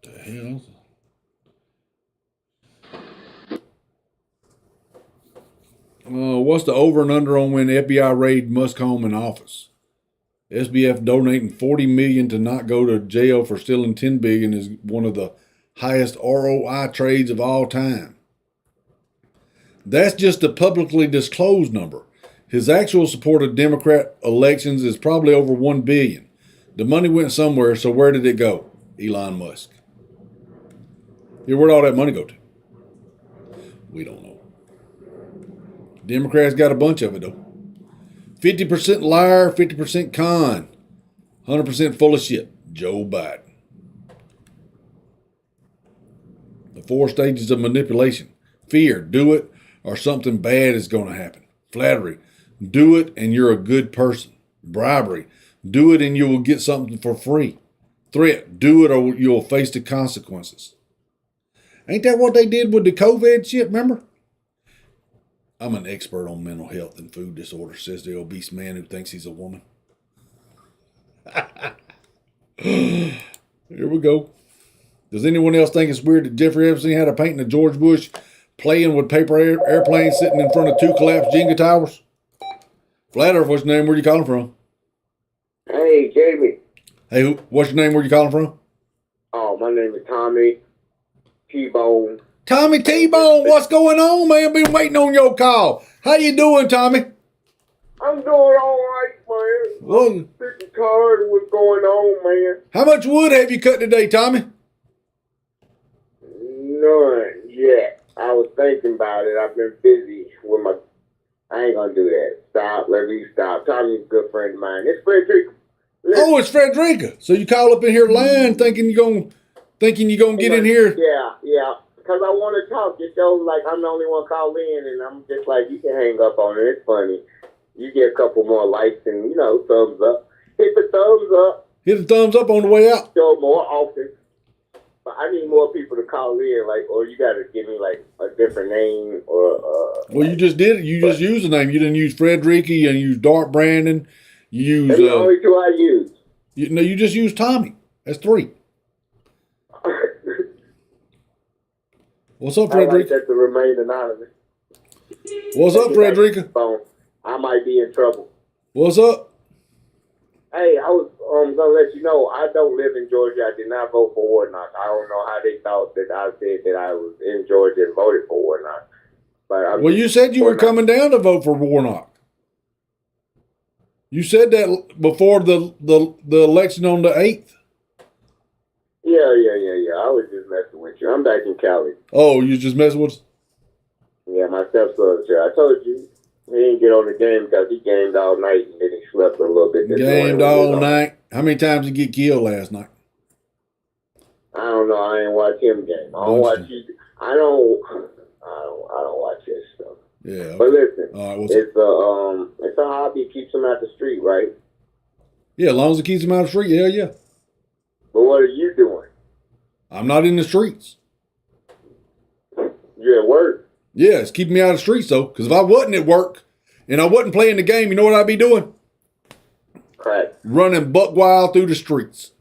The hell? What's the over and under on when FBI raid Muscombe in office? SBF donating $40 million to not go to jail for stealing $10 billion is one of the highest ROI trades of all time. That's just a publicly disclosed number. His actual support of Democrat elections is probably over $1 billion. The money went somewhere, so where did it go? Elon Musk. Yeah, where'd all that money go to? We don't know. Democrats got a bunch of it, though. 50% liar, 50% con. 100% full of shit. Joe Biden. The 4 stages of manipulation. Fear, do it, or something bad is going to happen. Flattery, do it and you're a good person. Bribery, do it and you will get something for free. Threat, do it or you'll face the consequences. Ain't that what they did with the COVID shit, remember? I'm an expert on mental health and food disorder, says the obese man who thinks he's a woman. Here we go. Does anyone else think it's weird that Jeffrey Epstein had a painting of George Bush playing with paper airplanes sitting in front of 2 collapsed Jenga towers? Flat Earth, what's your name? Where you calling from? Hey, Jamie. Hey, what's your name? Where you calling from? Oh, my name is Tommy T-Bone. Tommy T-Bone, what's going on, man? Been waiting on your call. How you doing, Tommy? I'm doing all right, man. Well, I'm sick and tired of what's going on, man. how much wood have you cut today, Tommy? None yet. I was thinking about it. I've been busy with my... I ain't gonna do that. Stop. Let me stop. Tommy's a good friend of mine. It's Frederica. Oh, it's Frederica. So you call up in here lying, thinking you're gonna get in here? Yeah. Because I want to talk. It shows like I'm the only one called in, and I'm just like, you can hang up on it. It's funny. You get a couple more likes and, thumbs up. Hit the thumbs up. Hit the thumbs up on the way out. Show more often. But I need more people to call in, or you got to give me, a different name or... Well, you just did it. You just used the name. You didn't use Frederica. You didn't use Dark Brandon. You used... That's the only 2 I use. You just used Tommy. That's 3. What's up, Frederica? I like that to remain anonymous. What's up, Frederica? I might be in trouble. What's up? Hey, I was going to let you know, I don't live in Georgia. I did not vote for Warnock. I don't know how they thought that I said that I was in Georgia and voted for Warnock. But well, you said you were coming down to vote for Warnock. You said that before the election on the 8th. Yeah. I was just messing with you. I'm back in Cali. Oh, you just messing with us? Yeah, my stepson's here. I told you he didn't get on the game because he gamed all night and then he slept a little bit. Gamed all night? How many times did he get killed last night? I don't know. I ain't watch him game. I don't watch you. I don't watch his stuff. Yeah. But listen, it's a hobby. It keeps him out the street, right? Yeah, as long as it keeps him out of the street, yeah. But what are you doing? I'm not in the streets. You're at work? Yeah, it's keeping me out of the streets, though. Because if I wasn't at work and I wasn't playing the game, you know what I'd be doing? Crack. Running buck wild through the streets.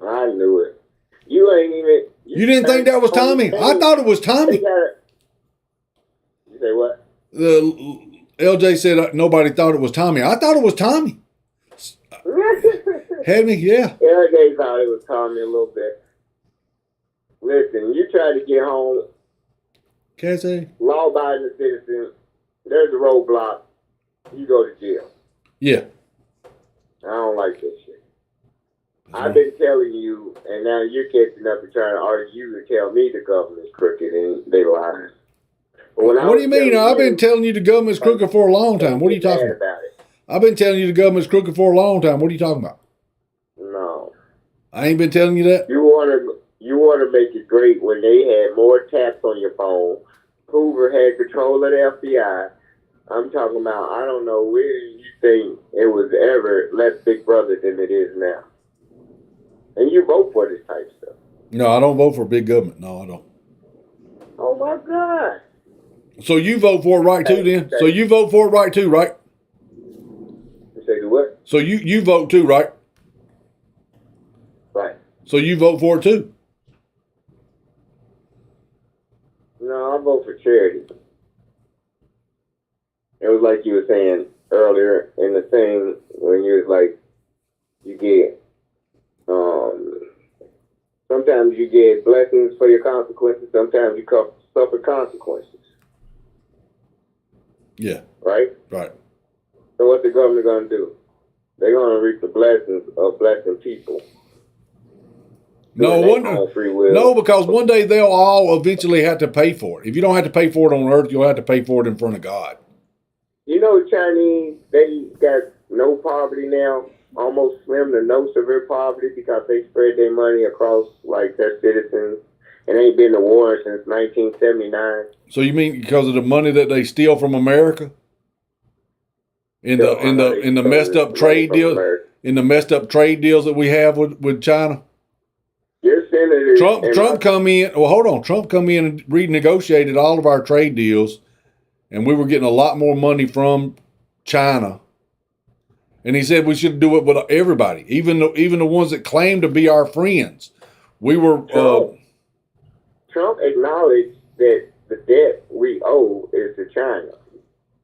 I knew it. You ain't even... You didn't think that was Tommy? I thought it was Tommy. You say what? LJ said nobody thought it was Tommy. I thought it was Tommy. Had me, yeah. LJ thought it was Tommy a little bit. Listen, you try to get home. Can't say. Law-abiding citizen. There's a roadblock. You go to jail. Yeah. I don't like this shit. I've been telling you, and now you're catching up and trying to argue and tell me the government's crooked and they lying. What do you mean? I've been telling you the government's crooked for a long time. What are you talking about? I've been telling you the government's crooked for a long time. What are you talking about? No. I ain't been telling you that. You wanna make it great when they had more taps on your phone. Hoover had control of the FBI. I'm talking about, I don't know where you think it was ever less Big Brother than it is now. And you vote for this type of stuff. No, I don't vote for big government. No, I don't. Oh my God. So you vote for it right too then? So you vote for it right too, right? You say what? So you vote too, right? Right. So you vote for it too? No, I vote for charity. It was like you were saying earlier in the thing when you was like, you get, sometimes you get blessings for your consequences. Sometimes you suffer consequences. Yeah. Right? Right. So what's the government going to do? They're going to reap the blessings of blessing people. No, because one day they'll all eventually have to pay for it. If you don't have to pay for it on earth, you'll have to pay for it in front of God. You know, Chinese, they got no poverty now, almost slim to no severe poverty because they spread their money across, like, their citizens. And ain't been to war since 1979. So you mean because of the money that they steal from America? In the messed up trade deals, in the messed up trade deals that we have with China? Your senator Trump come in. Well, hold on. Trump come in and renegotiated all of our trade deals, and we were getting a lot more money from China. And he said we should do it with everybody, even the ones that claim to be our friends. We were. Trump acknowledged that the debt we owe is to China.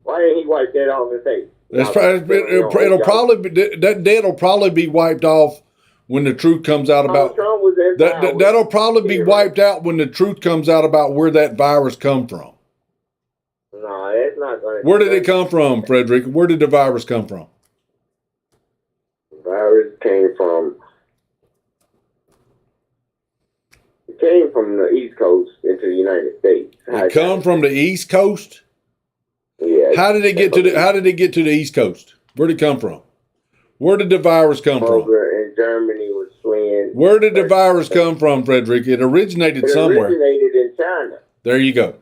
Why didn't he wipe that off his face? It'll probably be, that debt will probably be wiped off when the truth comes out about Trump was in power. That'll probably be wiped out when the truth comes out about where that virus come from. No, it's not going to. Where did it come from, Frederick? Where did the virus come from? The virus came from the East Coast into the United States. It come from the East Coast? Yeah. How did it get to the East Coast? Where did it come from? Where did the virus come from? Over in Germany was fleeing. Where did the virus come from, Frederick? It originated somewhere. It originated in China. There you go.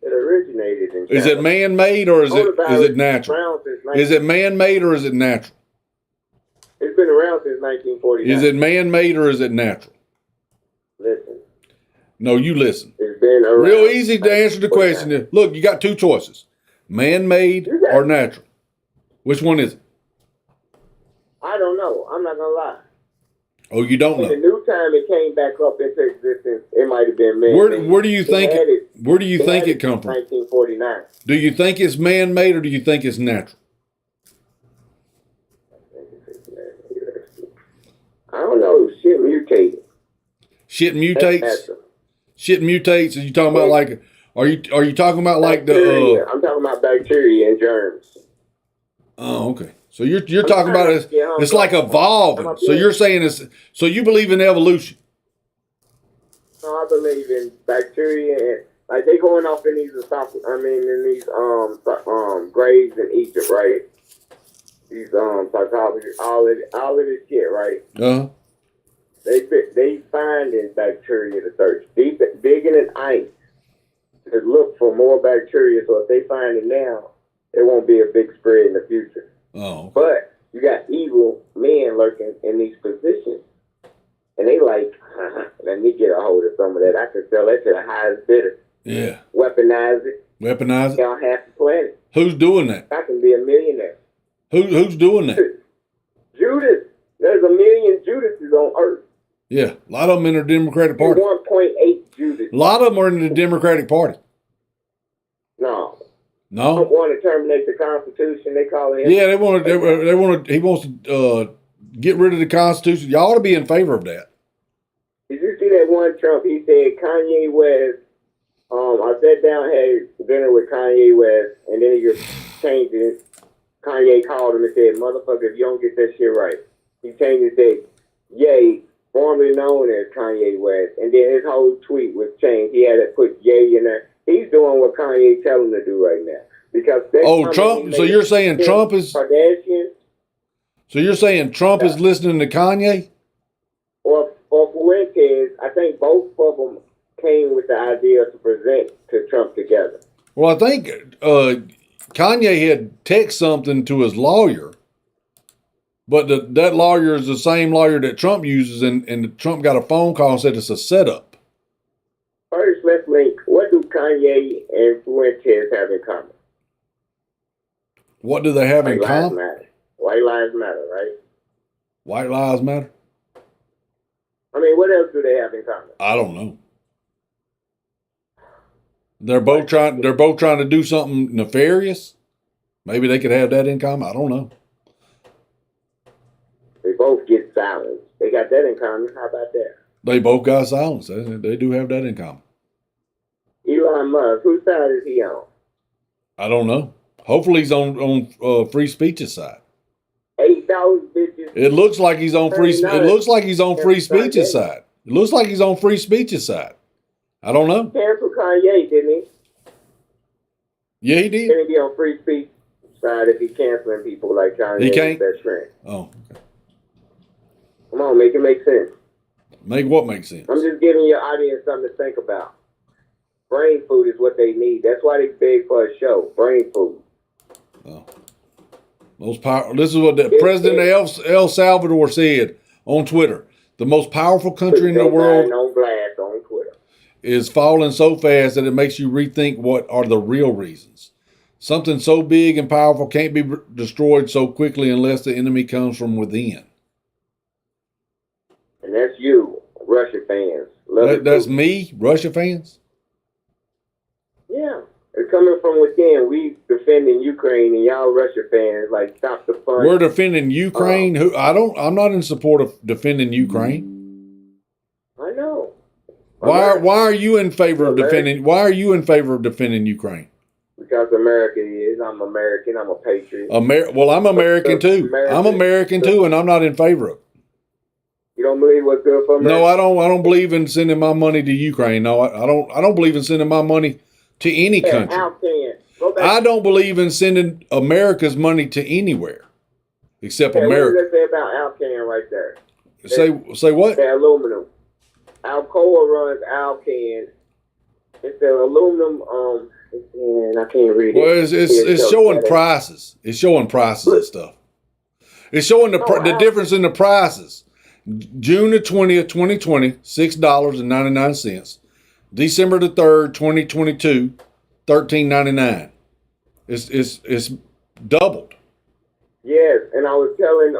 It originated in China. Is it man-made or is it natural? Is it man-made or is it natural? It's been around since 1949. Is it man-made or is it natural? Listen. No, you listen. It's been around. Real easy to answer the question. Look, you got two choices. Man-made or natural. Which one is it? I don't know. I'm not going to lie. Oh, you don't know. The new time it came back up into existence, it might have been man-made. Where do you think it come from? 1949. Do you think it's man-made or do you think it's natural? I don't know. Shit mutated. Shit mutates? Shit mutates? Are you talking about like? Are you talking about like bacteria. I'm talking about bacteria and germs. Oh, okay. So you're talking about it's like evolving. So you're saying it's so you believe in evolution? No, I believe in bacteria and like they going off in these graves in Egypt, right? These psychology, all of this shit, right? Uh-huh. They finding bacteria to search digging in ice to look for more bacteria. So if they find it now, it won't be a big spread in the future. Oh. But you got evil men lurking in these positions, and they like, let me get a hold of some of that. I can sell that to the highest bidder. Yeah. Weaponize it. Weaponize it. Y'all half the planet. Who's doing that? I can be a millionaire. Who's doing that? Judas. There's a million Judases on earth. Yeah, a lot of them in the Democratic Party. 1.8 Judas. A lot of them are in the Democratic Party. No. No. They want to terminate the Constitution. They call it. Yeah, they want to. He wants to get rid of the Constitution. Y'all ought to be in favor of that. Did you see that one Trump? He said Kanye West. I sat down, had dinner with Kanye West, and then he just changed it. Kanye called him and said, "Motherfucker, if you don't get that shit right," he changed it. Said, "Yay." Formerly known as Kanye West, and then his whole tweet was changed. He had to put Ye in there. He's doing what Kanye tell him to do right now. Because Trump. So you're saying Trump is Kardashian? So you're saying Trump is listening to Kanye? Or Fuentes? I think both of them came with the idea to present to Trump together. Well, I think Kanye had text something to his lawyer, but that lawyer is the same lawyer that Trump uses, and Trump got a phone call and said it's a setup. First, let's link. What do Kanye and Fuentes have in common? What do they have in common? Matter. White lives matter, right? White lives matter? I mean, what else do they have in common? I don't know. They're both trying to do something nefarious. Maybe they could have that in common. I don't know. They both get silenced. They got that in common. How about that? They both got silenced. They do have that in common. Elon Musk, whose side is he on? I don't know. Hopefully he's on free speech's side. 8,000 bitches. It looks like he's on free. It looks like he's on free speech's side. It looks like he's on free speech's side. I don't know. Cancel Kanye, didn't he? Yeah, he did. Can he be on free speech side if he's canceling people like Kanye? He can't. Best friend. Oh, okay. Come on, make it make sense. Make what make sense? I'm just giving your audience something to think about. Brain food is what they need. That's why they beg for a show. Brain food. Oh. This is what the president of El Salvador said on Twitter. The most powerful country in the world on blast on Twitter is falling so fast that it makes you rethink what are the real reasons. Something so big and powerful can't be destroyed so quickly unless the enemy comes from within. And that's you, Russia fans. That's me, Russia fans? Yeah. It's coming from within. We defending Ukraine and y'all Russia fans like stop the fun. We're defending Ukraine. I'm not in support of defending Ukraine. I know. Why are you in favor of defending Ukraine? Because America is. I'm American. I'm a patriot. Well, I'm American too. I'm American too, and I'm not in favor of it. You don't believe what's good for America? No, I don't. I don't believe in sending my money to Ukraine. No, I don't. I don't believe in sending my money to any country. I don't believe in sending America's money to anywhere except America. What does that say about Alcan right there? Say what? The aluminum. Alcoa runs Alcan. It's the aluminum. And I can't read it. Well, it's showing prices. It's showing prices and stuff. It's showing the difference in the prices. June the 20th, 2020, $6.99. December the 3rd, 2022, $13.99. It's doubled. Yes, and I was telling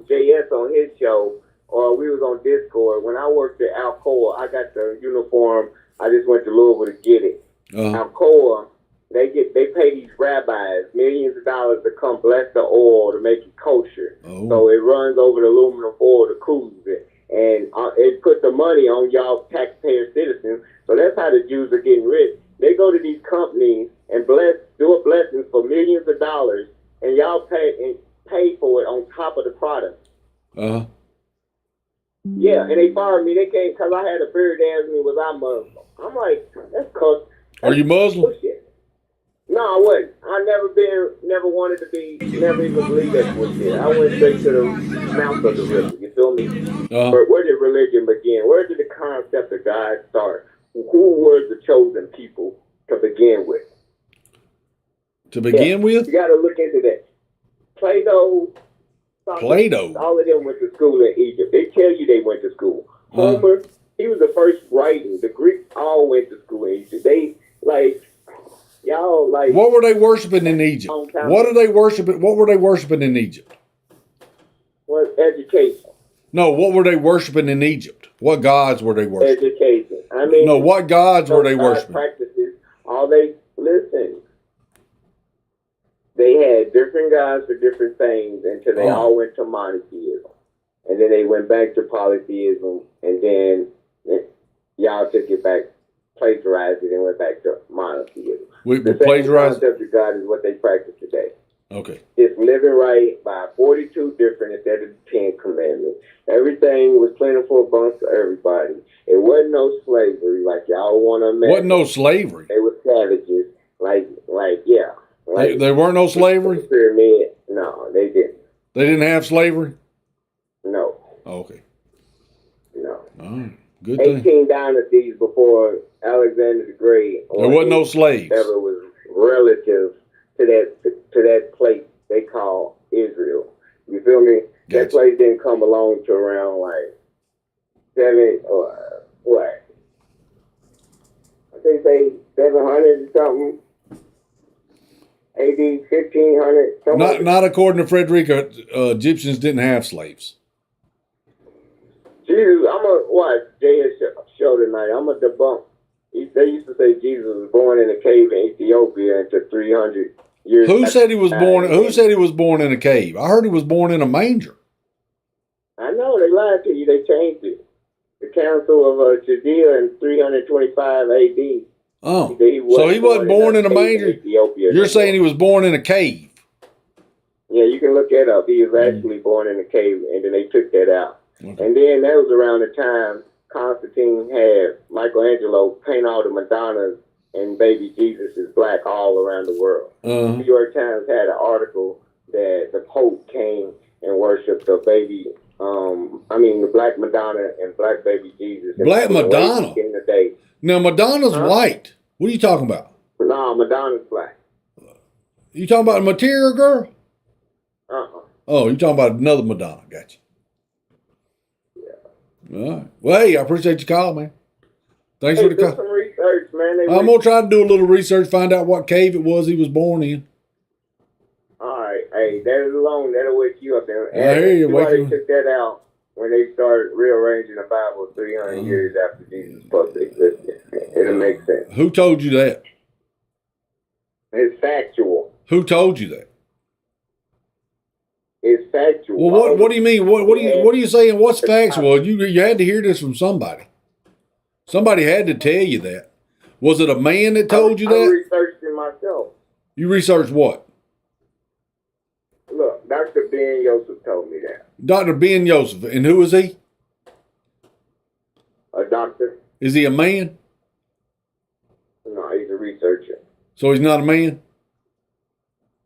JS on his show, or we was on Discord, when I worked at Alcoa, I got the uniform. I just went to Louisville to get it. Alcoa, they pay these rabbis millions of dollars to come bless the oil to make it kosher. So it runs over the aluminum foil to cool it. And it put the money on y'all taxpayer citizens. So that's how the Jews are getting rich. They go to these companies and do a blessing for millions of dollars, and y'all pay for it on top of the product. Yeah, and they fired me. They came because I had a beard. They asked me, was I Muslim? I'm like, that's cause. Are you Muslim? Bullshit. No, I wasn't. Never wanted to be, never even believed that bullshit. I went straight to the mouth of the river. You feel me? Where did religion begin? Where did the concept of God start? Who were the chosen people to begin with? With? You got to look into that. Plato. All of them went to school in Egypt. They tell you they went to school. Homer, he was the first writing. The Greeks all went to school in Egypt. What were they worshiping in Egypt? What were they worshiping in Egypt? What education? No, what were they worshiping in Egypt? What gods were they worshiping? Education. I mean, no, what gods were they worshiping? Practices. Listen. They had different gods for different things until they all went to monotheism, and then they went back to polytheism, and then y'all took it back, plagiarized it, and went back to monotheism. We plagiarized. The concept of God is what they practice today. Okay. Just living right by 42 different instead of the 10 commandments. Everything was plentiful amongst everybody. It wasn't no slavery like y'all want to imagine. Wasn't no slavery. They were savages. Yeah. Like, there weren't no slavery? Pyramid. No, they didn't. They didn't have slavery? No. Oh, okay. No. All right. Good 18 thing. dynasties before Alexander the Great. There wasn't no slaves. Ever was relative to that place they call Israel. You feel me? Gotcha. That place didn't come along to around like 7 or what? I think they 700 or something. AD 1500. Not according to Frederica. Egyptians didn't have slaves. Jesus, I'm gonna watch Jay's show tonight. I'm gonna debunk. They used to say Jesus was born in a cave in Ethiopia and took 300 years. Who said he was born? Who said he was born in a cave? I heard he was born in a manger. I know they lied to you. They changed it. The Council of Judea in 325 A.D. Oh, so he wasn't born in a manger. You're saying he was born in a cave? Yeah, you can look that up. He was actually born in a cave, and then they took that out. Okay. And then that was around the time Constantine had Michelangelo paint all the Madonnas and baby Jesus is black all around the world. The New York Times had an article that the Pope came and worshipped the baby, the black Madonna and black baby Jesus. Black Madonna? In the day. Now, Madonna's white. What are you talking about? No, Madonna's black. You talking about a material girl? Uh-uh. Oh, you talking about another Madonna. Gotcha. All right. Well, hey, I appreciate your call, man. Thanks for the call. Do some research, man. I'm going to try to do a little research, find out what cave it was he was born in. All right. Hey, that alone, that'll wake you up. And I hear you. they took that out when they started rearranging the Bible 300 years after Jesus' first existence. It'll make sense. Who told you that? It's factual. Who told you that? It's factual. Well, what do you mean? What are you saying? What's factual? You had to hear this from somebody. Somebody had to tell you that. Was it a man that told you that? I researched it myself. You researched what? Look, Dr. Ben Yosef told me that. Dr. Ben Yosef. And who is he? A doctor. Is he a man? No, he's a researcher. So he's not a man?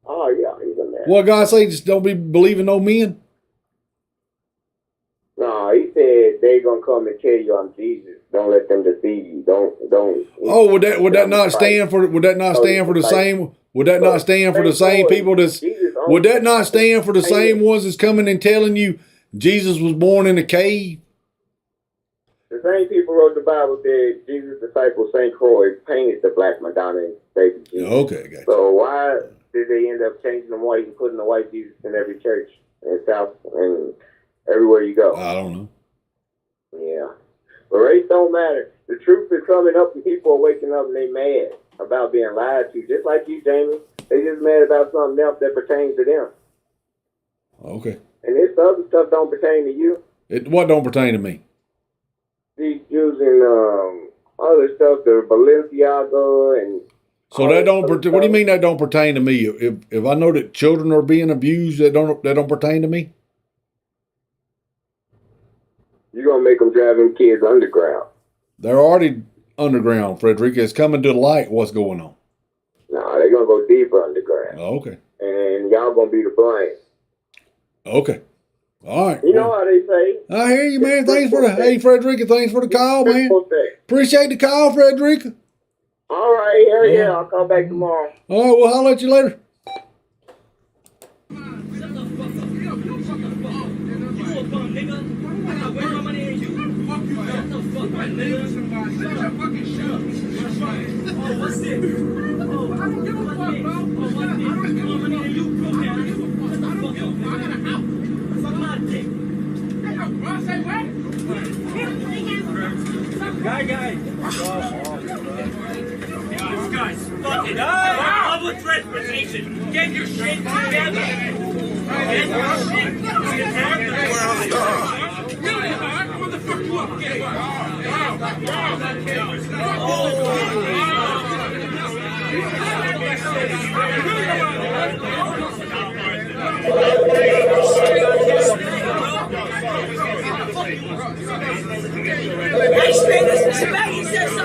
Oh, yeah, he's a man. What God say? Just don't be believing no men? No, he said they're going to come and tell you I'm Jesus. Don't let them deceive you. Don't. Oh, would that not stand for the same? Would that not stand for the same people would that not stand for the same ones that's coming and telling you Jesus was born in a cave? The same people wrote the Bible said Jesus' disciple St. Croix painted the black Madonna and baby Jesus. Okay, gotcha. So why did they end up changing them white and putting the white Jesus in every church in South and everywhere you go? I don't know. Yeah. But race don't matter. The truth is coming up and people are waking up and they mad about being lied to. Just like you, Jamie. They just mad about something else that pertains to them. Okay. And this other stuff don't pertain to you. What don't pertain to me? These using other stuff, the Balenciaga and... So that don't. What do you mean that don't pertain to me? If I know that children are being abused, that don't pertain to me. You're gonna make them drive them kids underground. They're already underground, Frederica. It's coming to the light. What's going on? No, they're gonna go deeper underground. Oh, okay. And y'all gonna be the blame. Okay. All right. You know how they say. I hear you, man. Thanks for Frederica. Thanks for the call, man. Appreciate the call, Frederica. All right, yeah. I'll call back tomorrow. All right, we'll holler at you later. This guy's fucking public transportation. Get your shit together. Get your shit together. I'm gonna fuck you up. Get it.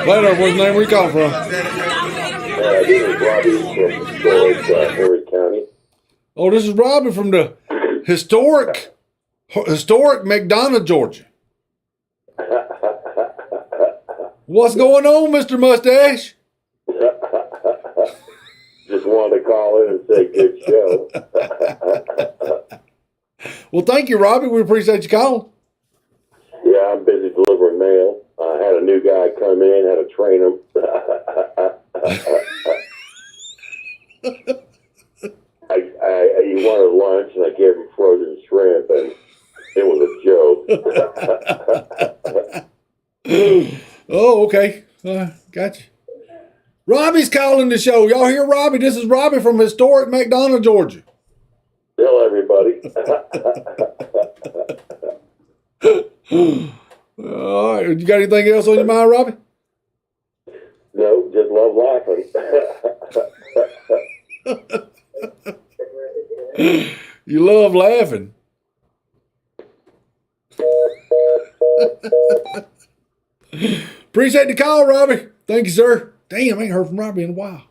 Later, what's the name? Where you calling from? This is Robbie from historic Harry County. Oh, this is Robbie from the historic McDonough, Georgia. What's going on, Mr. Mustache? Just wanted to call in and say good show. Well, thank you, Robbie. We appreciate you calling. Yeah, I'm busy delivering mail. I had a new guy come in, had to train him. He wanted lunch, and I gave him frozen shrimp, and it was a joke. Oh, okay. Gotcha. Robbie's calling the show. Y'all hear Robbie? This is Robbie from historic McDonough, Georgia. Tell everybody. All right. You got anything else on your mind, Robbie? No, just love laughing. You love laughing. Appreciate the call, Robbie. Thank you, sir. Damn, I ain't heard from Robbie in a while.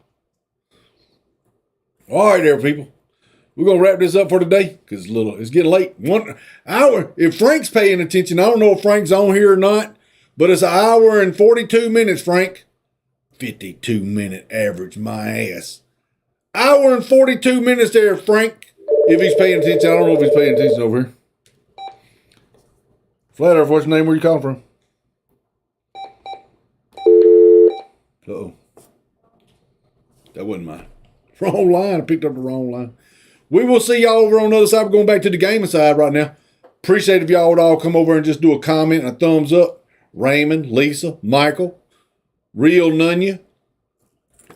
All right, there, people. We're gonna wrap this up for today because it's getting late. 1 hour. If Frank's paying attention, I don't know if Frank's on here or not, but it's 1 hour and 42 minutes, Frank. 52-minute average, my ass. 1 hour and 42 minutes there, Frank. If he's paying attention, I don't know if he's paying attention over here. Flat Earth, what's your name? Where you calling from? Uh-oh. That wasn't mine. Wrong line. I picked up the wrong line. We will see y'all over on the other side. We're going back to the gaming side right now. Appreciate if y'all would all come over and just do a comment and a thumbs up. Raymond, Lisa, Michael, Real Nunya,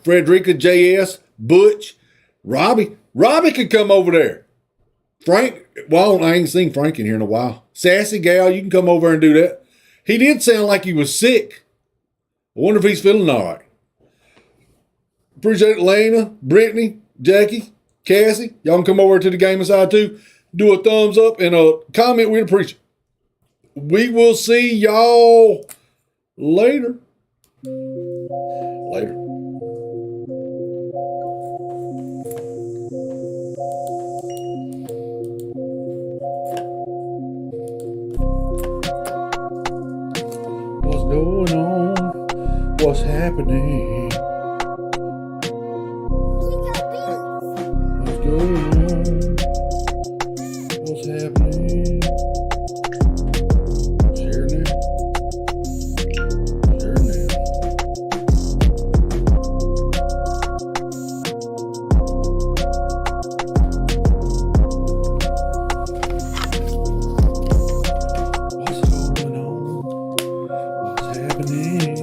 Frederica, JS, Butch, Robbie. Robbie could come over there. Frank, well, I ain't seen Frank in here in a while. Sassy Gal, you can come over and do that. He did sound like he was sick. I wonder if he's feeling all right. Appreciate it, Lena, Brittany, Jackie, Cassie. Y'all can come over to the gaming side too. Do a thumbs up and a comment. We'd appreciate it. We will see y'all later. Later. What's going on? What's happening? What's going on? What's happening? Share now. Share now. What's going on? What's happening?